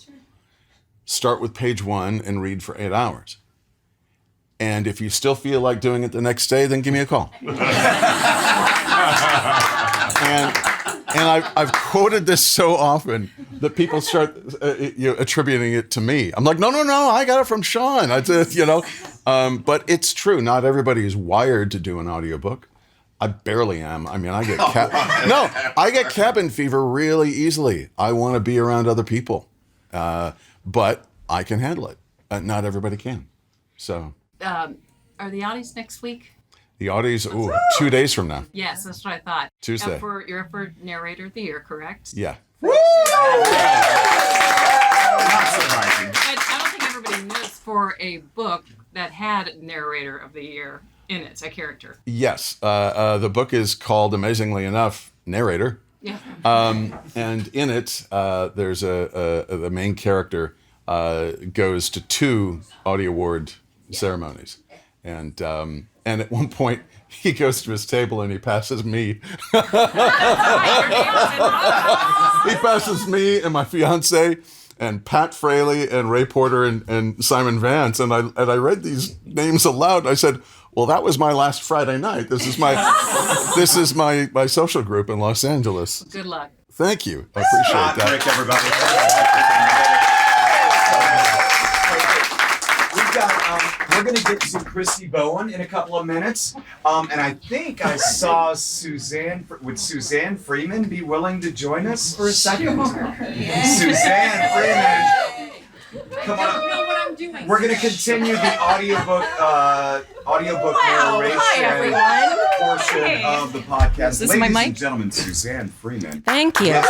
[SPEAKER 13] start with page 1 and read for 8 hours. And if you still feel like doing it the next day, then give me a call. And I've quoted this so often that people start attributing it to me. I'm like, no, I got it from Sean. But it's true. Not everybody is wired to do an audiobook. I barely am. I mean, I get cabin fever really easily. I want to be around other people, but I can handle it. Not everybody can. So,
[SPEAKER 5] are the Audis next week?
[SPEAKER 13] The Audis, 2 days from now.
[SPEAKER 5] Yes, that's what I thought.
[SPEAKER 13] Tuesday.
[SPEAKER 5] You're up for narrator of the year, correct?
[SPEAKER 13] Yeah.
[SPEAKER 4] Not surprising.
[SPEAKER 5] I don't think everybody knows for a book that had narrator of the year in it, a character.
[SPEAKER 13] Yes. The book is called, amazingly enough, Narrator.
[SPEAKER 5] Yeah.
[SPEAKER 13] And in it, there's the main character goes to 2 Audie Award ceremonies. And at one point, he goes to his table and he passes me. He passes me and my fiance and Pat Fraley and Ray Porter and Simon Vance. And I read these names aloud. And I said, well, that was my last Friday night. This is my social group in Los Angeles.
[SPEAKER 5] Good luck.
[SPEAKER 13] Thank you. I appreciate that.
[SPEAKER 4] Rick, everybody. We're going to get to Christy Bowen in a couple of minutes. And I think I saw Suzanne. Would Suzanne Freeman be willing to join us for a second?
[SPEAKER 5] Sure.
[SPEAKER 4] Yes. Suzanne Freeman. Come on.
[SPEAKER 5] I don't know what I'm doing.
[SPEAKER 4] We're going to continue the audiobook narration portion of the podcast.
[SPEAKER 5] Is this
[SPEAKER 4] Ladies
[SPEAKER 5] my mic?
[SPEAKER 4] and gentlemen, Suzanne Freeman.
[SPEAKER 7] Thank you.
[SPEAKER 4] Yes.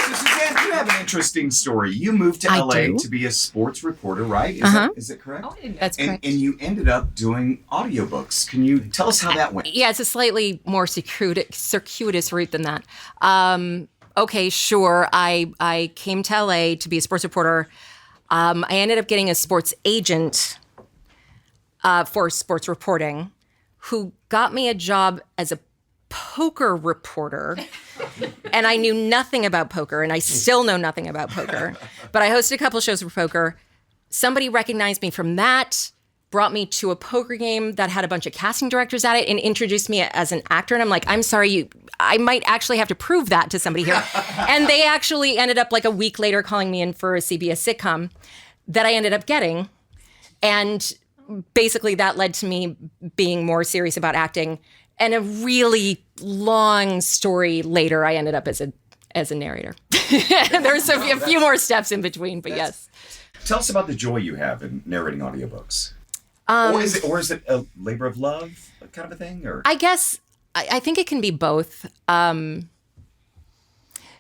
[SPEAKER 4] So Suzanne, you have an interesting story. You moved to LA to be a sports reporter, right? Is that correct?
[SPEAKER 7] That's correct.
[SPEAKER 4] And you ended up doing audiobooks. Can you tell us how that went?
[SPEAKER 7] Yeah, it's a slightly more circuitous route than that. Okay, sure. I came to LA to be a sports reporter. I ended up getting a sports agent for sports reporting who got me a job as a poker reporter. And I knew nothing about poker, and I still know nothing about poker. But I hosted a couple shows for poker. Somebody recognized me from that, brought me to a poker game that had a bunch of casting directors at it, and introduced me as an actor. And I'm like, I'm sorry, I might actually have to prove that to somebody here. And they actually ended up like a week later calling me in for a CBS sitcom that I ended up getting. And basically that led to me being more serious about acting. And a really long story later, I ended up as as a narrator. There's a few more steps in between, but yes.
[SPEAKER 4] Tell us about the joy you have in narrating audiobooks. Or is it a labor of love kind of a thing? Or
[SPEAKER 7] I guess I think it can be both.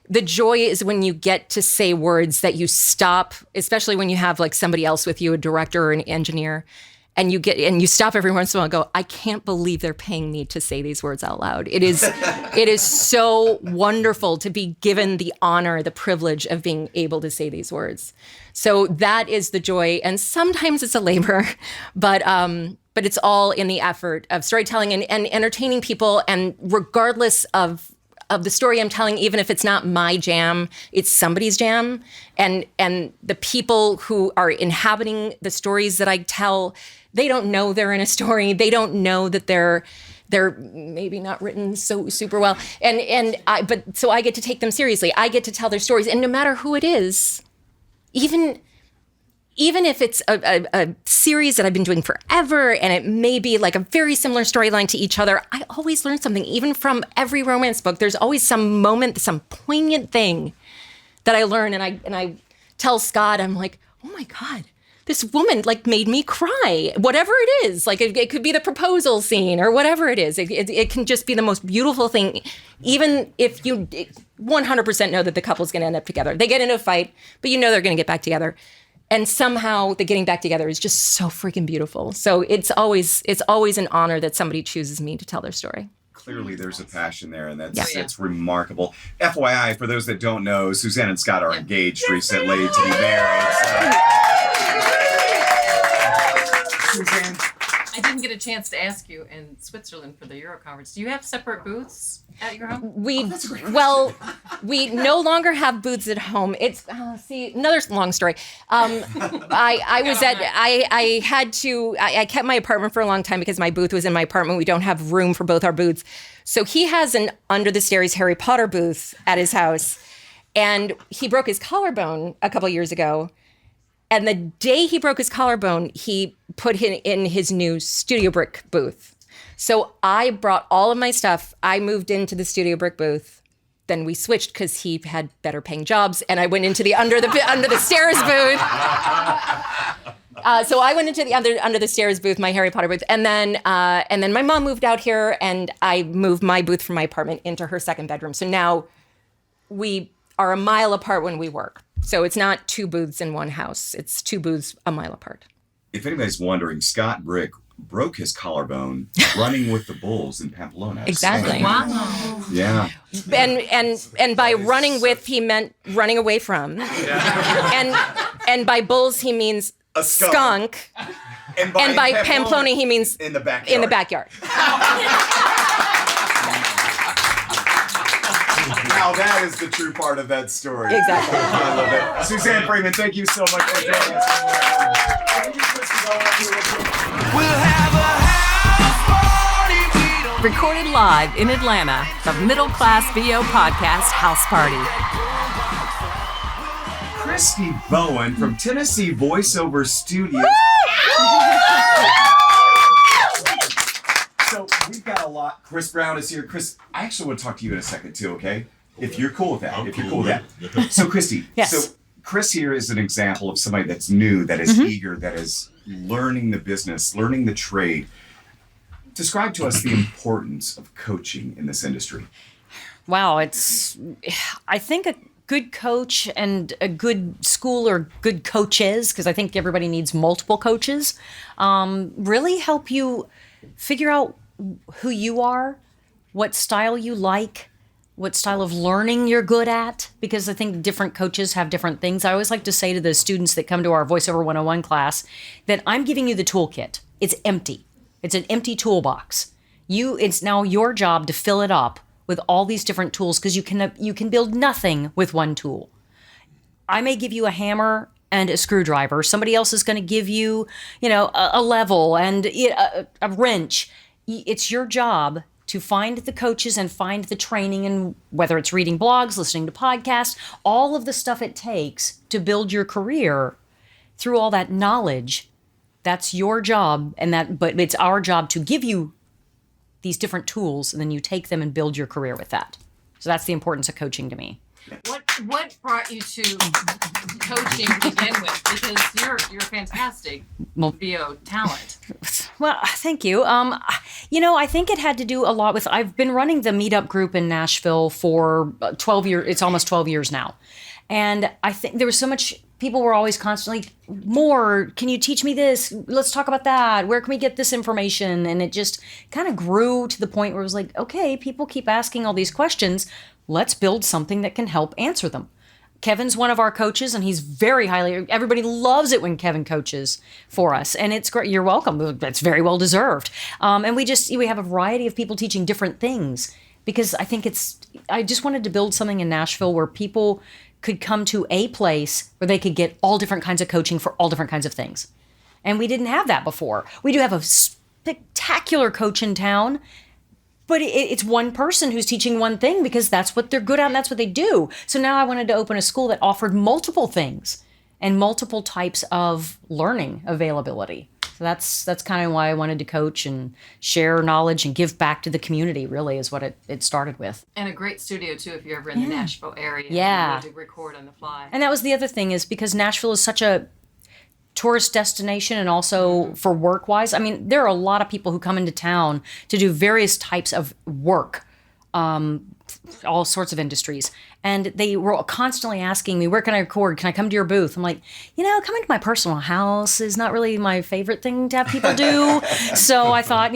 [SPEAKER 7] The joy is when you get to say words that you stop, especially when you have like somebody else with you, a director or an engineer, and you stop every once in a while and go, I can't believe they're paying me to say these words out loud. It is so wonderful to be given the honor, the privilege of being able to say these words. So that is the joy. And sometimes it's a labor, but it's all in the effort of storytelling and entertaining people. And regardless of the story I'm telling, even if it's not my jam, it's somebody's jam. And the people who are inhabiting the stories that I tell, they don't know they're in a story. They don't know that they're maybe not written so super well. But so I get to take them seriously. I get to tell their stories. And no matter who it is, even if it's a series that I've been doing forever and it may be like a very similar storyline to each other, I always learn something. Even from every romance book, there's always some moment, some poignant thing that I learn. And I tell Scott, I'm like, oh my God, this woman like made me cry. Whatever it is, like it could be the proposal scene or whatever it is. It can just be the most beautiful thing. Even if you 100% know that the couple's going to end up together. They get into a fight, but you know they're going to get back together. And somehow the getting back together is just so freaking beautiful. So it's always an honor that somebody chooses me to tell their story.
[SPEAKER 4] Clearly there's a passion there, and that's remarkable. FYI, for those that don't know, Suzanne and Scott are engaged recently to be married. Suzanne,
[SPEAKER 5] I didn't get a chance to ask you in Switzerland for the Euro Conference. Do you have separate booths at your home?
[SPEAKER 7] We no longer have booths at home. It's another long story. I kept my apartment for a long time because my booth was in my apartment. We don't have room for both our booths. So he has an under the stairs Harry Potter booth at his house, and he broke his collarbone a couple years ago. And the day he broke his collarbone, he put him in his new Studio Brick booth. So I brought all of my stuff. I moved into the Studio Brick booth. Then we switched because he had better paying jobs, and I went into the under the stairs booth. So I went into the under the stairs booth, my Harry Potter booth, and then my mom moved out here, and I moved my booth from my apartment into her second bedroom. So now we are a mile apart when we work. So it's not two booths in one house. It's two booths a mile apart.
[SPEAKER 4] if anybody's wondering, Scott Brick broke his collarbone running with the Bulls in Pamplona.
[SPEAKER 7] Exactly.
[SPEAKER 4] So,
[SPEAKER 7] wow.
[SPEAKER 4] Yeah.
[SPEAKER 7] And by running with, he meant running away from. And by bulls, he means
[SPEAKER 4] a skunk.
[SPEAKER 7] And by Pamplona, he means
[SPEAKER 4] in the backyard.
[SPEAKER 7] In the backyard.
[SPEAKER 4] Now that is the true part of that story.
[SPEAKER 7] Exactly.
[SPEAKER 4] I love it. Suzanne Freeman, thank you so much for joining us.
[SPEAKER 2] We'll have a house party.
[SPEAKER 3] Recorded live in Atlanta, the Middle Class VO Podcast House Party.
[SPEAKER 4] Christy Bowen from Tennessee Voiceover Studios. So we've got a lot. Chris Brown is here. Chris, I actually want to talk to you in a second too, okay? If you're cool with that. If you're cool with that. So Christy,
[SPEAKER 7] yes.
[SPEAKER 4] So Chris here is an example of somebody that's new, that is eager, that is learning the business, learning the trade. Describe to us the importance of coaching in this industry.
[SPEAKER 15] Wow, I think a good coach and a good school or good coaches, because I think everybody needs multiple coaches, really help you figure out who you are, what style you like, what style of learning you're good at, because I think different coaches have different things. I always like to say to the students that come to our VoiceOver 101 class that I'm giving you the toolkit. It's empty. It's an empty toolbox. It's now your job to fill it up with all these different tools, because you can build nothing with one tool. I may give you a hammer and a screwdriver. Somebody else is going to give you, a level and a wrench. It's your job to find the coaches and find the training, and whether it's reading blogs, listening to podcasts, all of the stuff it takes to build your career through all that knowledge. That's your job, but it's our job to give you these different tools, and then you take them and build your career with that. So that's the importance of coaching to me.
[SPEAKER 5] What brought you to coaching to begin with? Because you're a fantastic VO talent.
[SPEAKER 15] Well, thank you. I think it had to do a lot with, I've been running the meetup group in Nashville for 12 years. It's almost 12 years now. And I think there was so much, people were always constantly, more, can you teach me this? Let's talk about that. Where can we get this information? And it just kind of grew to the point where it was like, okay, people keep asking all these questions. Let's build something that can help answer them. Kevin's one of our coaches, and he's very highly, everybody loves it when Kevin coaches for us. And it's great. You're welcome. That's very well deserved. And we have a variety of people teaching different things, because I just wanted to build something in Nashville where people could come to a place where they could get all different kinds of coaching for all different kinds of things. And we didn't have that before. We do have a spectacular coach in town, but it's one person who's teaching one thing because that's what they're good at and that's what they do. So now I wanted to open a school that offered multiple things and multiple types of learning availability. So that's kind of why I wanted to coach and share knowledge and give back to the community, really, is what it started with.
[SPEAKER 5] And a great studio, too, if you're ever in the Nashville area.
[SPEAKER 15] Yeah.
[SPEAKER 5] To record on the fly.
[SPEAKER 15] And that was the other thing, is because Nashville is such a tourist destination, and also for work-wise. I mean, there are a lot of people who come into town to do various types of work, all sorts of industries. And they were constantly asking me, where can I record? Can I come to your booth? I'm like, coming to my personal house is not really my favorite thing to have people do. So I thought,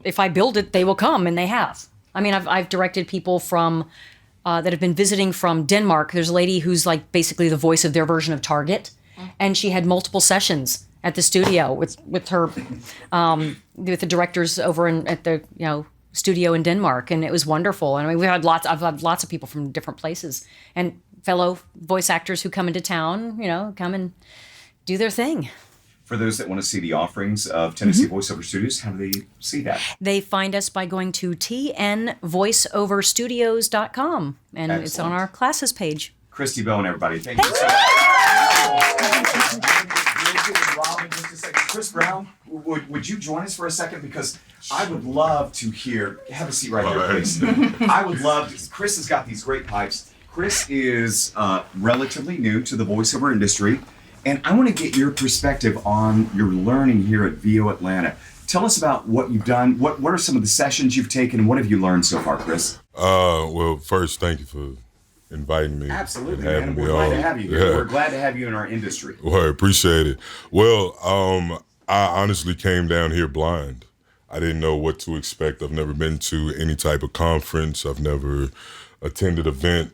[SPEAKER 15] if I build it, they will come, and they have. I mean, I've directed people from that have been visiting from Denmark. There's a lady who's like basically the voice of their version of Target. And she had multiple sessions at the studio with her, with the directors over at the studio in Denmark, and it was wonderful. And I mean, I've had lots of people from different places and fellow voice actors who come into town, come and do their thing.
[SPEAKER 4] For those that want to see the offerings of Tennessee Voiceover Studios, how do they see that?
[SPEAKER 15] They find us by going to tnvoiceoverstudios.com, and
[SPEAKER 4] Excellent.
[SPEAKER 15] It's on our classes page.
[SPEAKER 4] Christy Bowen, everybody. Thank you so much. Chris Brown, would you join us for a second? Because I would love to hear, have a seat right here, please. I would love to, Chris has got these great pipes. Chris is relatively new to the voiceover industry, and I want to get your perspective on your learning here at VO Atlanta. Tell us about what you've done. What are some of the sessions you've taken, and what have you learned so far, Chris?
[SPEAKER 16] Well, first, thank you for inviting me.
[SPEAKER 4] Absolutely,
[SPEAKER 16] and
[SPEAKER 4] man. We're glad to have you here. Yeah. We're glad to have you in our industry.
[SPEAKER 16] Well, I appreciate it. Well, I honestly came down here blind. I didn't know what to expect. I've never been to any type of conference. I've never attended an event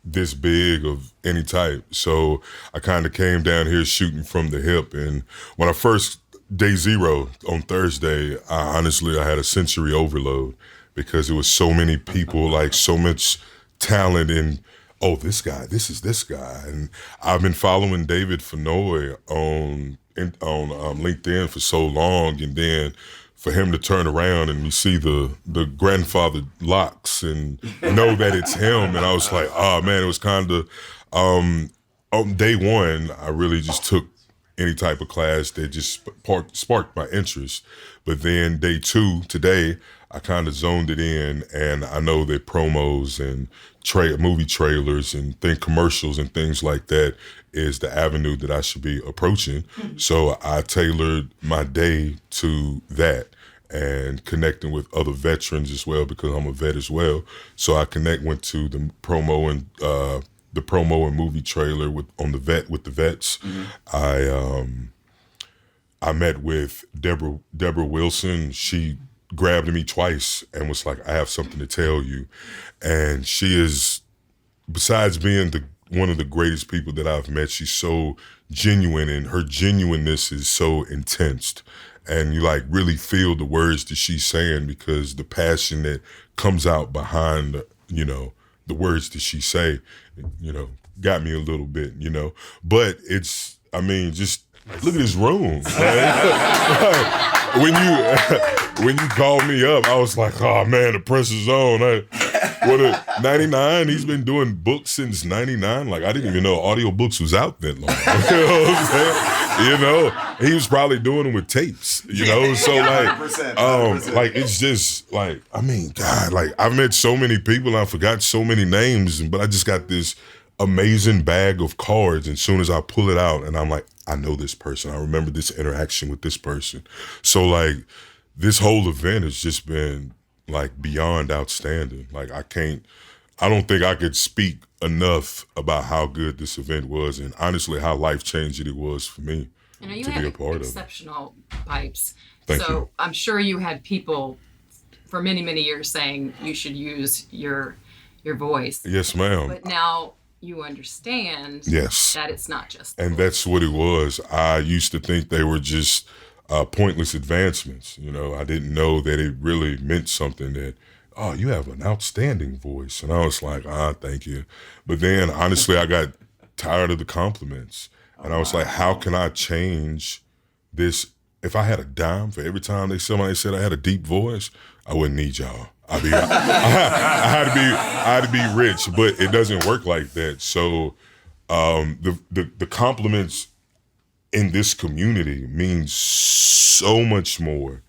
[SPEAKER 16] this big of any type. So I kind of came down here shooting from the hip. And when I first, day zero on Thursday, I had a sensory overload because there was so many people, like so much talent in, this guy, this is this guy. And I've been following David Fenoy on LinkedIn for so long, and then for him to turn around and you see the grandfather locks and know that it's him, and I was like, man, it was kind of, on day one, I really just took any type of class that just sparked my interest. But then day two, today, I kind of zoned it in, and I know that promos and movie trailers and commercials and things like that is the avenue that I should be approaching. So I tailored my day to that and connecting with other veterans as well, because I'm a vet as well. So I went to the promo and movie trailer with the vets. Mm-hmm. I met with Deborah Wilson. She grabbed me twice and was like, I have something to tell you. And she is, besides being one of the greatest people that I've met, she's so genuine, and her genuineness is so intense. And you really feel the words that she's saying, because the passion that comes out behind, the words that she say, got me a little bit, But it's, just look at this room, right? When you called me up, I was like, oh man, the pressure's on. 99? He's been doing books since 99. I didn't even know audiobooks was out that long. You know what I'm saying? You know, he was probably doing them with tapes, you know? So like,
[SPEAKER 4] 100%.
[SPEAKER 16] like it's just like, I mean, God, like I've met so many people and I forgot so many names, but I just got this amazing bag of cards. And as soon as I pull it out and I'm like, I know this person. I remember this interaction with this person. So like this whole event has just been like beyond outstanding. Like I don't think I could speak enough about how good this event was and honestly how life-changing it was for me
[SPEAKER 5] You know, you
[SPEAKER 16] to be a
[SPEAKER 5] had
[SPEAKER 16] part of it.
[SPEAKER 5] exceptional pipes.
[SPEAKER 16] Thank
[SPEAKER 5] so
[SPEAKER 16] you.
[SPEAKER 5] I'm sure you had people for many, many years saying you should use your voice.
[SPEAKER 16] Yes, ma'am.
[SPEAKER 5] But now you understand
[SPEAKER 16] Yes.
[SPEAKER 5] that it's not just
[SPEAKER 16] And that's what it was. I used to think they were just pointless advancements. You know, I didn't know that it really meant something that, oh, you have an outstanding voice. And I was like, thank you. But then honestly, I got tired of the compliments. And I was like, how can I change this? If I had a dime for every time somebody said I had a deep voice, I wouldn't need y'all. I had to be rich, but it doesn't work like that. So the compliments in this community means so much more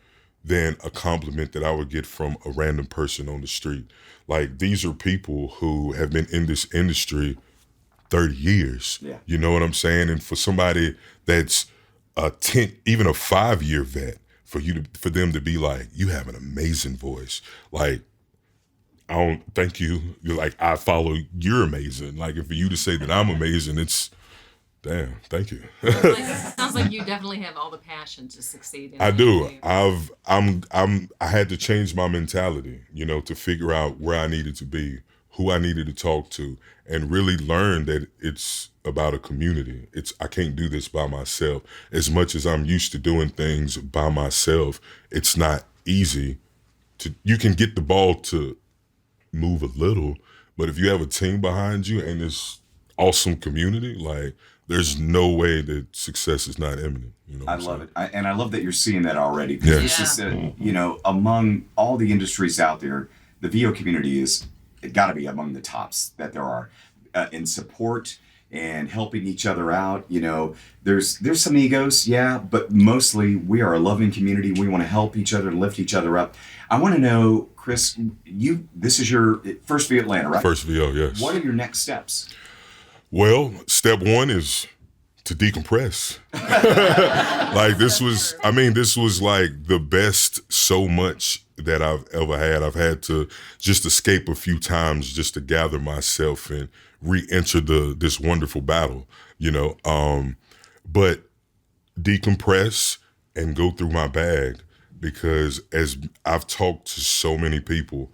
[SPEAKER 16] than a compliment that I would get from a random person on the street. Like, these are people who have been in this industry 30 years.
[SPEAKER 4] Yeah.
[SPEAKER 16] You know what I'm saying? And for somebody that's a 10, even a 5-year vet, for them to be like, you have an amazing voice. Like, I don't thank you. You're like, I follow, you're amazing. Like, if for you to say that I'm amazing, it's damn, thank you.
[SPEAKER 5] Sounds like you definitely have all the passion to succeed. In
[SPEAKER 16] I
[SPEAKER 5] what
[SPEAKER 16] do.
[SPEAKER 5] you
[SPEAKER 16] I had to change my mentality, you know, to figure out where I needed to be, who I needed to talk to, and really learn that it's about a community. I can't do this by myself. As much as I'm used to doing things by myself, it's not easy you can get the ball to move a little, but if you have a team behind you and this awesome community, like, there's no way that success is not imminent. You know
[SPEAKER 4] I love it. And I love that you're seeing that already. Because
[SPEAKER 16] Yeah.
[SPEAKER 4] this is, you know, among all the industries out there, the VO community is got to be among the tops that there are in support and helping each other out. You know, there's some egos, yeah, but mostly we are a loving community. We want to help each other, lift each other up. I want to know, Chris, this is your first VO Atlanta, right?
[SPEAKER 16] First VO, yes.
[SPEAKER 4] What are your next steps?
[SPEAKER 16] Well, step one is to decompress. Like, this was like the best so much that I've ever had. I've had to just escape a few times just to gather myself and re-enter this wonderful battle, you know. But decompress and go through my bag, because as I've talked to so many people,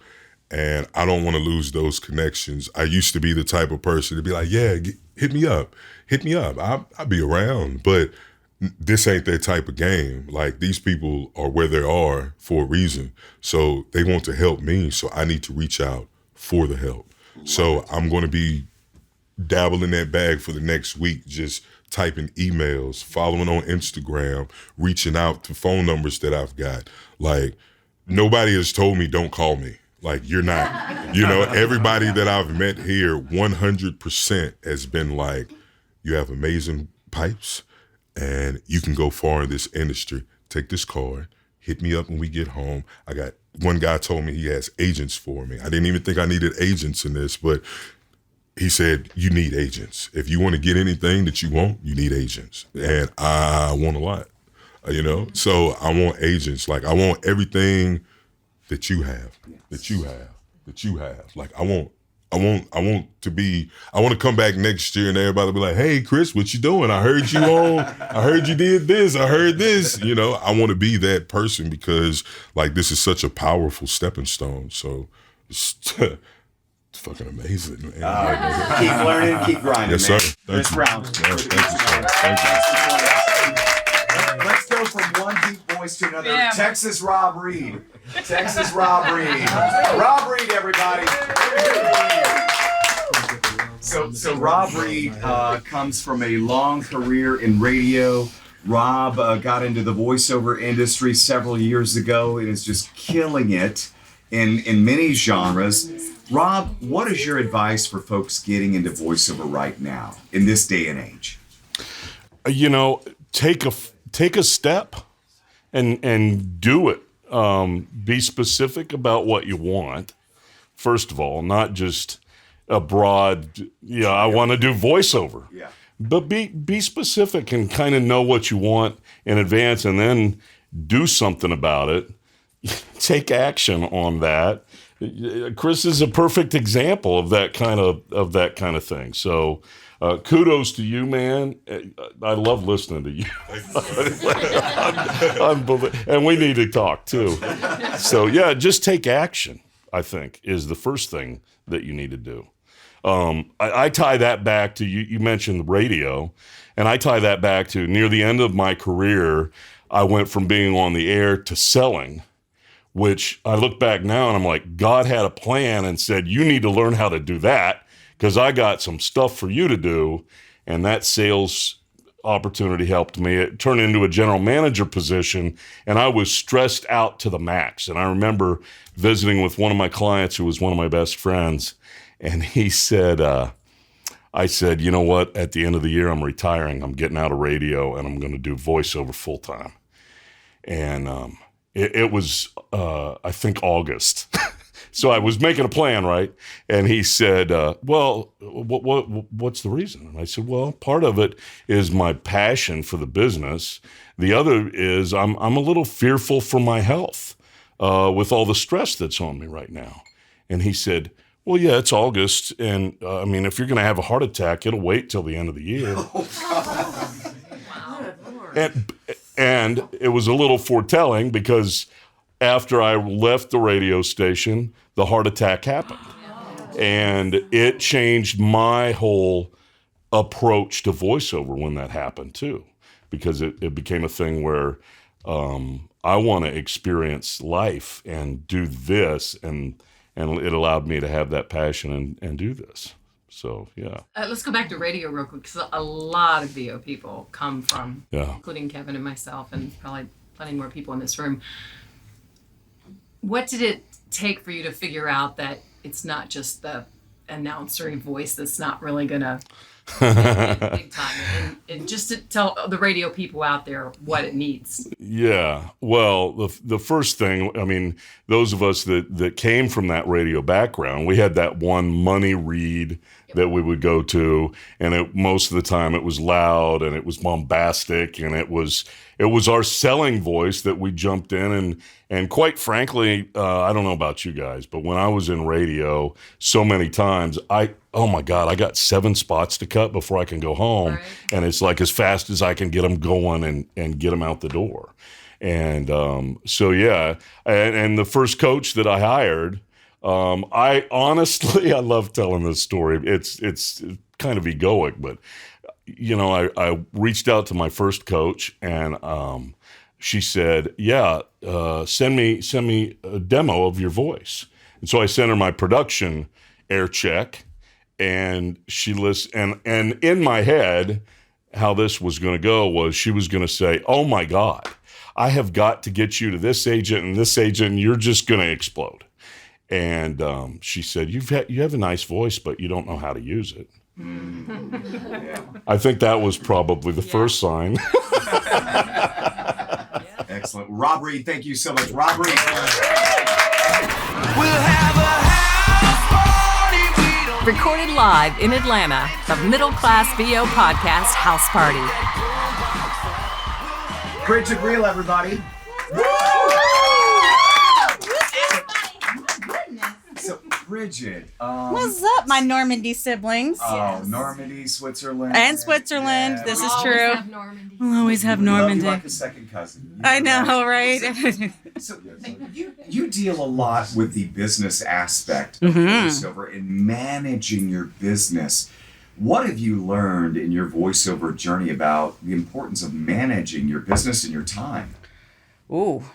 [SPEAKER 16] and I don't want to lose those connections. I used to be the type of person to be like, yeah, hit me up. I'll be around. But this ain't that type of game. Like, these people are where they are for a reason. So they want to help me. So I need to reach out for the help. So I'm going to be dabbling in that bag for the next week, just typing emails, following on Instagram, reaching out to phone numbers that I've got. Like, nobody has told me, don't call me. Like, you're not, you know, everybody that I've met here, 100% has been like, you have amazing pipes and you can go far in this industry. Take this card, hit me up when we get home. One guy told me he has agents for me. I didn't even think I needed agents in this, but he said, you need agents. If you want to get anything that you want, you need agents. And I want a lot, you know? So I want agents. Like, I want everything that you have, that you have. Like, I want to come back next year and everybody be like, hey, Chris, what you doing? I heard you did this. I heard this. You know, I want to be that person, because like, this is such a powerful stepping stone. So it's fucking amazing, man.
[SPEAKER 4] Keep learning, keep grinding,
[SPEAKER 16] yes,
[SPEAKER 4] man.
[SPEAKER 16] sir.
[SPEAKER 4] Chris Brown.
[SPEAKER 16] Thank you, sir. Thank you.
[SPEAKER 4] Let's go from one deep voice to another.
[SPEAKER 5] Yeah.
[SPEAKER 4] Texas Rob Reed. Texas Rob Reed. Rob Reed, everybody. So Rob Reed comes from a long career in radio. Rob got into the voiceover industry several years ago and is just killing it in many genres. Rob, what is your advice for folks getting into voiceover right now in this day and age?
[SPEAKER 13] You know,
[SPEAKER 17] take a step and do it. Be specific about what you want. First of all, not just a broad, I want to do voiceover.
[SPEAKER 4] Yeah.
[SPEAKER 17] But be specific and kind of know what you want in advance, and then do something about it. Take action on that. Chris is a perfect example of that kind of thing. So, kudos to you, man. I love listening to you. And we need to talk too. So yeah, just take action, I think, is the first thing that you need to do. I tie that back to you mentioned the radio, and I tie that back to near the end of my career, I went from being on the air to selling, which I look back now and I'm like, God had a plan and said, you need to learn how to do that because I got some stuff for you to do. And that sales opportunity helped me. It turned into a general manager position, and I was stressed out to the max. And I remember visiting with one of my clients who was one of my best friends, and he said, I said, you know what, at the end of the year, I'm retiring. I'm getting out of radio, and I'm going to do voiceover full time. And it was, I think, August. So I was making a plan, right? And he said, well, what's the reason? And I said, well, part of it is my passion for the business. The other is I'm a little fearful for my health with all the stress that's on me right now. And he said, well, yeah, it's August. And I mean, if you're going to have a heart attack, it'll wait till the end of the year. And it was a little foretelling because after I left the radio station, the heart attack happened. And it changed my whole approach to voiceover when that happened too, because it became a thing where I want to experience life and do this, and it allowed me to have that passion and do this. So, yeah.
[SPEAKER 5] Let's go back to radio real quick, because a lot of VO people come from, including Kevin and myself, and probably plenty more people in this room. What did it take for you to figure out that it's not just the announcery voice that's not really going to big time, and just to tell the radio people out there what it needs?
[SPEAKER 17] Yeah, well, the first thing, I mean, those of us that came from that radio background, we had that one money read that we would go to, and most of the time it was loud and it was bombastic, and it was our selling voice that we jumped in, and quite frankly, I don't know about you guys, but when I was in radio so many times, oh my God, I got 7 spots to cut before I can go home, and it's like as fast as I can get them going and get them out the door. And so yeah, and the first coach that I hired, I honestly, I love telling this story. It's kind of egoic, but you know, I reached out to my first coach, and she said, "Yeah, send me a demo of your voice." And so I sent her my production air check, and she listened. And in my head, how this was going to go was she was going to say, "Oh my God, I have got to get you to this agent and this agent, and you're just going to explode." And she said, "You have a nice voice, but you don't know how to use it." I think that was probably the first sign.
[SPEAKER 4] Excellent. Rob Reed, thank you so much. Rob Reed.
[SPEAKER 3] Recorded live in Atlanta, the Middle Class VO Podcast House Party.
[SPEAKER 4] Bridget Reel, everybody. So, Bridget.
[SPEAKER 18] What's up, my Normandy siblings?
[SPEAKER 4] Oh, Normandy, Switzerland.
[SPEAKER 18] And Switzerland.
[SPEAKER 4] Yeah,
[SPEAKER 18] this
[SPEAKER 4] we'll
[SPEAKER 18] is
[SPEAKER 4] always
[SPEAKER 18] true.
[SPEAKER 4] have Normandy.
[SPEAKER 18] We'll always have
[SPEAKER 4] We love
[SPEAKER 18] Normandy.
[SPEAKER 4] you like a second cousin.
[SPEAKER 18] I know, right?
[SPEAKER 4] So you deal a lot with the business aspect of
[SPEAKER 18] Mhm.
[SPEAKER 4] voiceover and managing your business. What have you learned in your voiceover journey about the importance of managing your business and your time?
[SPEAKER 18] Ooh.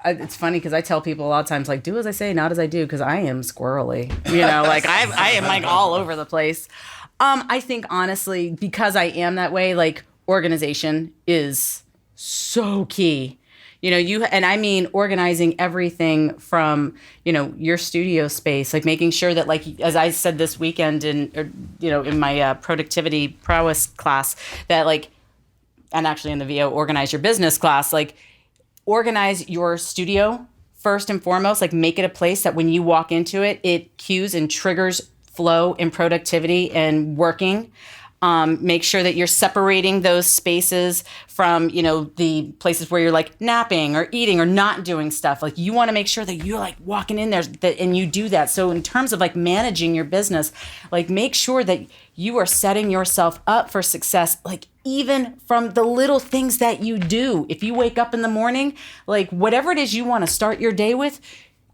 [SPEAKER 18] It's funny because I tell people a lot of times, like, do as I say, not as I do, because I am squirrely. You know, like I am like all over the place. I think honestly, because I am that way, like organization is so key. You know, and I mean organizing everything from, you know, your studio space, like making sure that, like, as I said this weekend in my productivity prowess class, that like and actually in the VO Organize Your Business class, like organize your studio first and foremost, like make it a place that when you walk into it, it cues and triggers flow and productivity and working. Make sure that you're separating those spaces from, the places where you're like napping or eating or not doing stuff. Like you want to make sure that you're like walking in there and you do that. So in terms of like managing your business, like make sure that you are setting yourself up for success, like even from the little things that you do. If you wake up in the morning, like whatever it is you want to start your day with,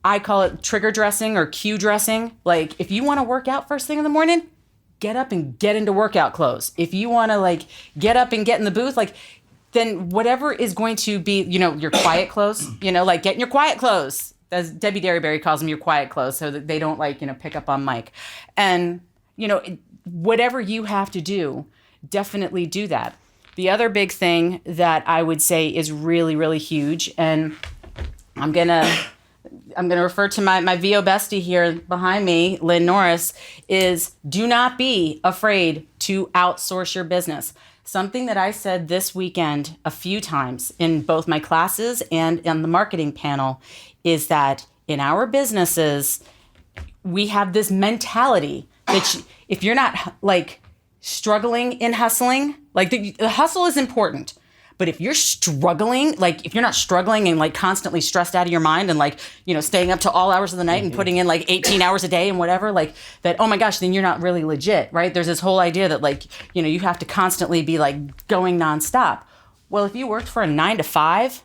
[SPEAKER 18] I call it trigger dressing or cue dressing. Like if you want to work out first thing in the morning, get up and get into workout clothes. If you want to like get up and get in the booth, like then whatever is going to be, your quiet clothes, like get in your quiet clothes. As Debbie Derryberry calls them, your quiet clothes, so that they don't like, pick up on Mike. And, whatever you have to do, definitely do that. The other big thing that I would say is really, really huge, and I'm gonna refer to my VO bestie here behind me, Lynn Norris, is do not be afraid to outsource your business. Something that I said this weekend a few times in both my classes and on the marketing panel is that in our businesses, we have this mentality that if you're not like struggling in hustling, like the hustle is important. But if you're struggling, like if you're not struggling and like constantly stressed out of your mind and like, staying up to all hours of the night and putting in like 18 hours a day and whatever, like that, oh my gosh, then you're not really legit, right? There's this whole idea that like, you have to constantly be like going nonstop. Well, if you worked for a 9 to 5,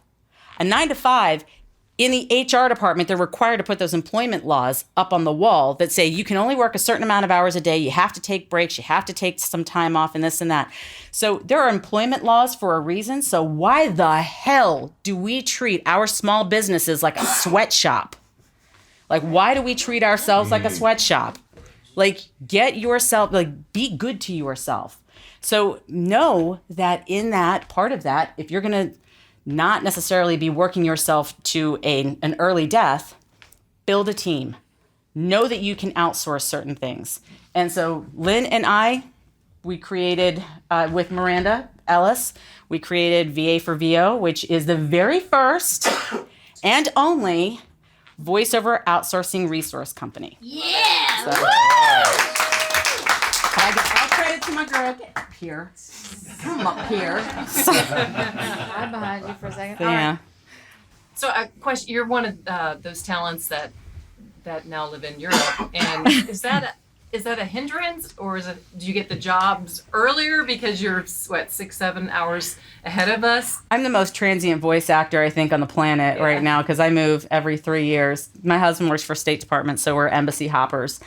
[SPEAKER 18] in the HR department, they're required to put those employment laws up on the wall that say you can only work a certain amount of hours a day. You have to take breaks. You have to take some time off and this and that. So there are employment laws for a reason. So why the hell do we treat our small businesses like a sweatshop? Like, why do we treat ourselves like a sweatshop? Like, get yourself, like, be good to yourself. So know that in that part of that, if you're going to not necessarily be working yourself to an early death, build a team. Know that you can outsource certain things. And so Lynn and I, we created, with Miranda Ellis, we created VA for VO, which is the very first and only voiceover outsourcing resource company.
[SPEAKER 11] Yeah!
[SPEAKER 18] So, I give all credit to my girl. Get up here. Come up here.
[SPEAKER 7] I'm behind you for a second.
[SPEAKER 18] Yeah.
[SPEAKER 5] So a question, you're one of those talents that now live in Europe, and is that a hindrance, or do you get the jobs earlier because you're 6-7 hours ahead of us?
[SPEAKER 18] I'm the most transient voice actor I think on the planet right now because I move every 3 years. My husband works for State Department, so we're embassy hoppers,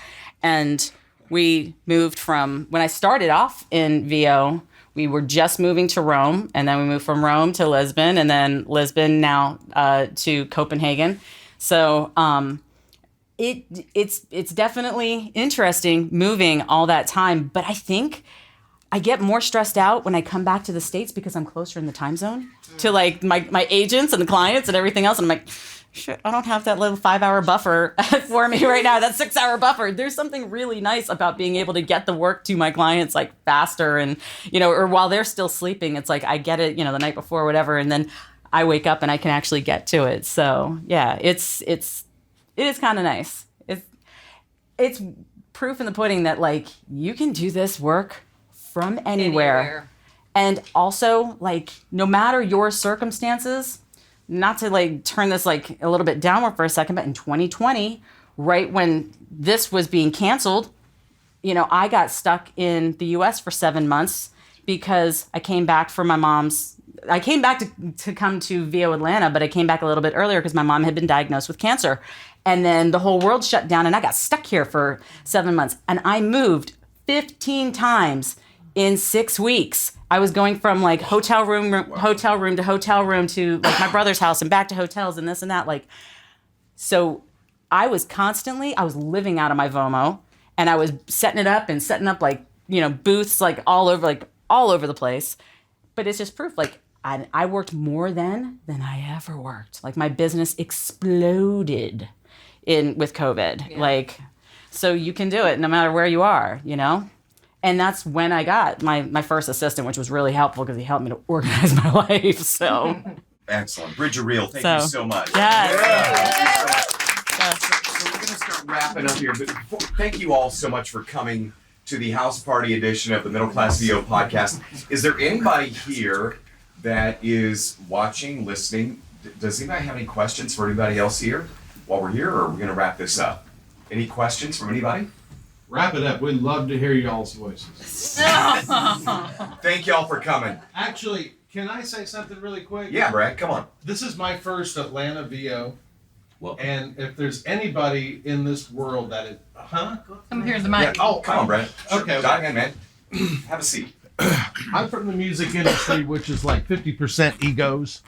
[SPEAKER 18] and we moved from when I started off in VO. We were just moving to Rome, and then we moved from Rome to Lisbon, and then Lisbon now to Copenhagen. So it's definitely interesting moving all that time. But I think I get more stressed out when I come back to the States because I'm closer in the time zone to like my agents and the clients and everything else. And I'm like, shit, I don't have that little 5-hour buffer for me right now, that 6-hour buffer. There's something really nice about being able to get the work to my clients like faster and, or while they're still sleeping, it's like I get it, the night before or whatever. And then I wake up and I can actually get to it. So yeah, it is kind of nice. It's proof in the pudding that like you can do this work from anywhere. And also like no matter your circumstances, not to like turn this like a little bit downward for a second, but in 2020, right when this was being canceled, I got stuck in the US for 7 months because I came back for I came back to come to VO Atlanta, but I came back a little bit earlier because my mom had been diagnosed with cancer. And then the whole world shut down and I got stuck here for 7 months. And I moved 15 times in 6 weeks. I was going from like hotel room to hotel room to like my brother's house and back to hotels and this and that. Like, so I was living out of my VOMO and I was setting up like, booths like all over the place. But it's just proof. Like I worked more than I ever worked. Like my business exploded with COVID. Yeah. Like, so you can do it no matter where you are, And that's when I got my first assistant, which was really helpful because he helped me to organize my life. So
[SPEAKER 4] Excellent. Bridger Reel, thank you so much.
[SPEAKER 18] Yes.
[SPEAKER 4] So we're going to start wrapping up here, but thank you all so much for coming to the house party edition of the Middle Class VO podcast. Is there anybody here that is watching, listening? Does anybody have any questions for anybody else here while we're here, or are we going to wrap this up? Any questions from anybody?
[SPEAKER 19] Wrap it up. We'd love to hear y'all's voices.
[SPEAKER 4] Thank y'all for coming.
[SPEAKER 19] Actually, can I say something really quick?
[SPEAKER 4] Yeah, Brad, come on.
[SPEAKER 19] This is my first Atlanta VO. And if there's anybody in this world that is,
[SPEAKER 5] Come here's the mic.
[SPEAKER 4] Yeah, oh, come on, Brad.
[SPEAKER 19] Okay.
[SPEAKER 4] Dive in, man. Have a seat.
[SPEAKER 19] I'm from the music industry, which is like 50% egos.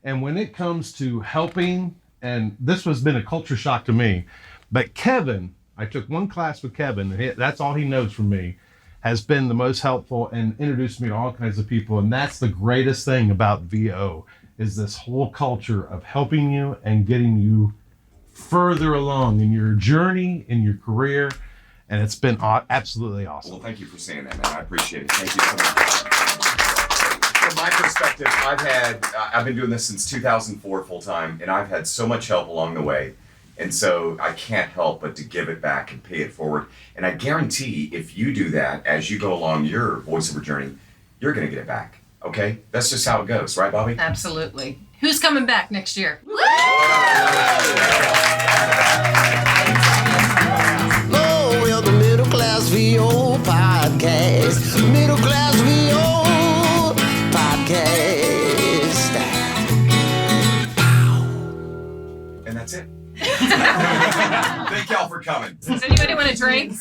[SPEAKER 19] And when it comes to helping, and this has been a culture shock to me, but Kevin, I took one class with Kevin, and that's all he knows from me, has been the most helpful and introduced me to all kinds of people. And that's the greatest thing about VO, is this whole culture of helping you and getting you further along in your journey, in your career. And it's been absolutely awesome.
[SPEAKER 4] Well, thank you for saying that, man. I appreciate it. Thank you so much. From my perspective, I've been doing this since 2004 full time, and I've had so much help along the way. And so I can't help but to give it back and pay it forward. And I guarantee if you do that as you go along your voiceover journey, you're going to get it back. Okay? That's just how it goes. Right, Bobby?
[SPEAKER 5] Absolutely. Who's coming back next year?
[SPEAKER 1] Oh, we're the Middle Class VO podcast. Middle Class VO podcast.
[SPEAKER 4] And that's it. Thank y'all for coming.
[SPEAKER 5] Does anybody want a drink?